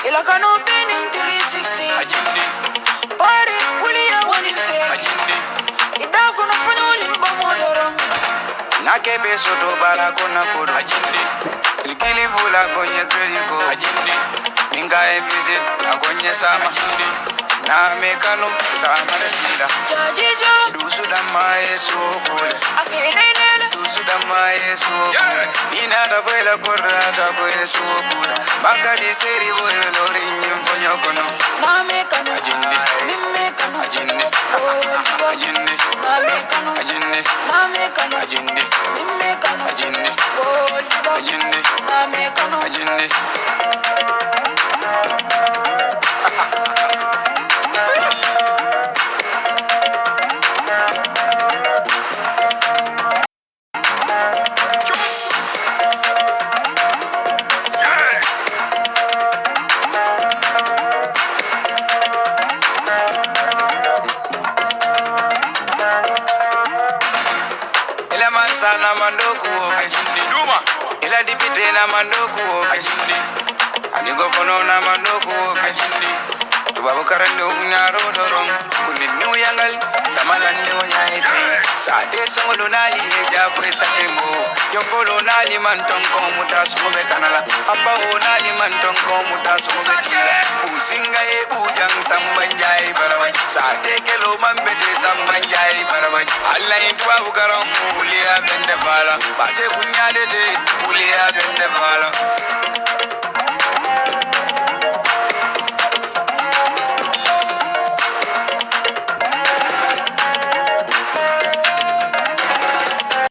Ila kano benin 360 Pare uliya wani fake Ida kuna fanya ulimba modoro Nakebe soto bala kona kodo Kilikili vula konye krediko Ninga visit akonye sama Na mekano sama resida Jajijo Dusu dama yesu kule Akelelele Dusu dama yesu kule Nina da vela korata ko yesu kule Baka di seri boyo lori nyimfonyo kono Na mekano Ajinde Mimekano Ajinde Ajinde Na mekano Ajinde Na mekano Ajinde Mimekano Ajinde Ajinde Na mekano Ajinde Sana mandoku okashindi Duma Ila dipite na mandoku okashindi Anigo fono na mandoku okashindi Tubabu karande ufunyaro dorong Kuninu yangal Tamalane unyaite Saate songolo nali eja fwe sakembo Yomfolo nali mantonko mutasukume kanala Abaho nali mantonko mutasukume tila singa e bujang sambanjai barawai sa teke lo mambete sambanjai barawai alla intwa bukaram ulia bende fala base kunyade de ulia bende fala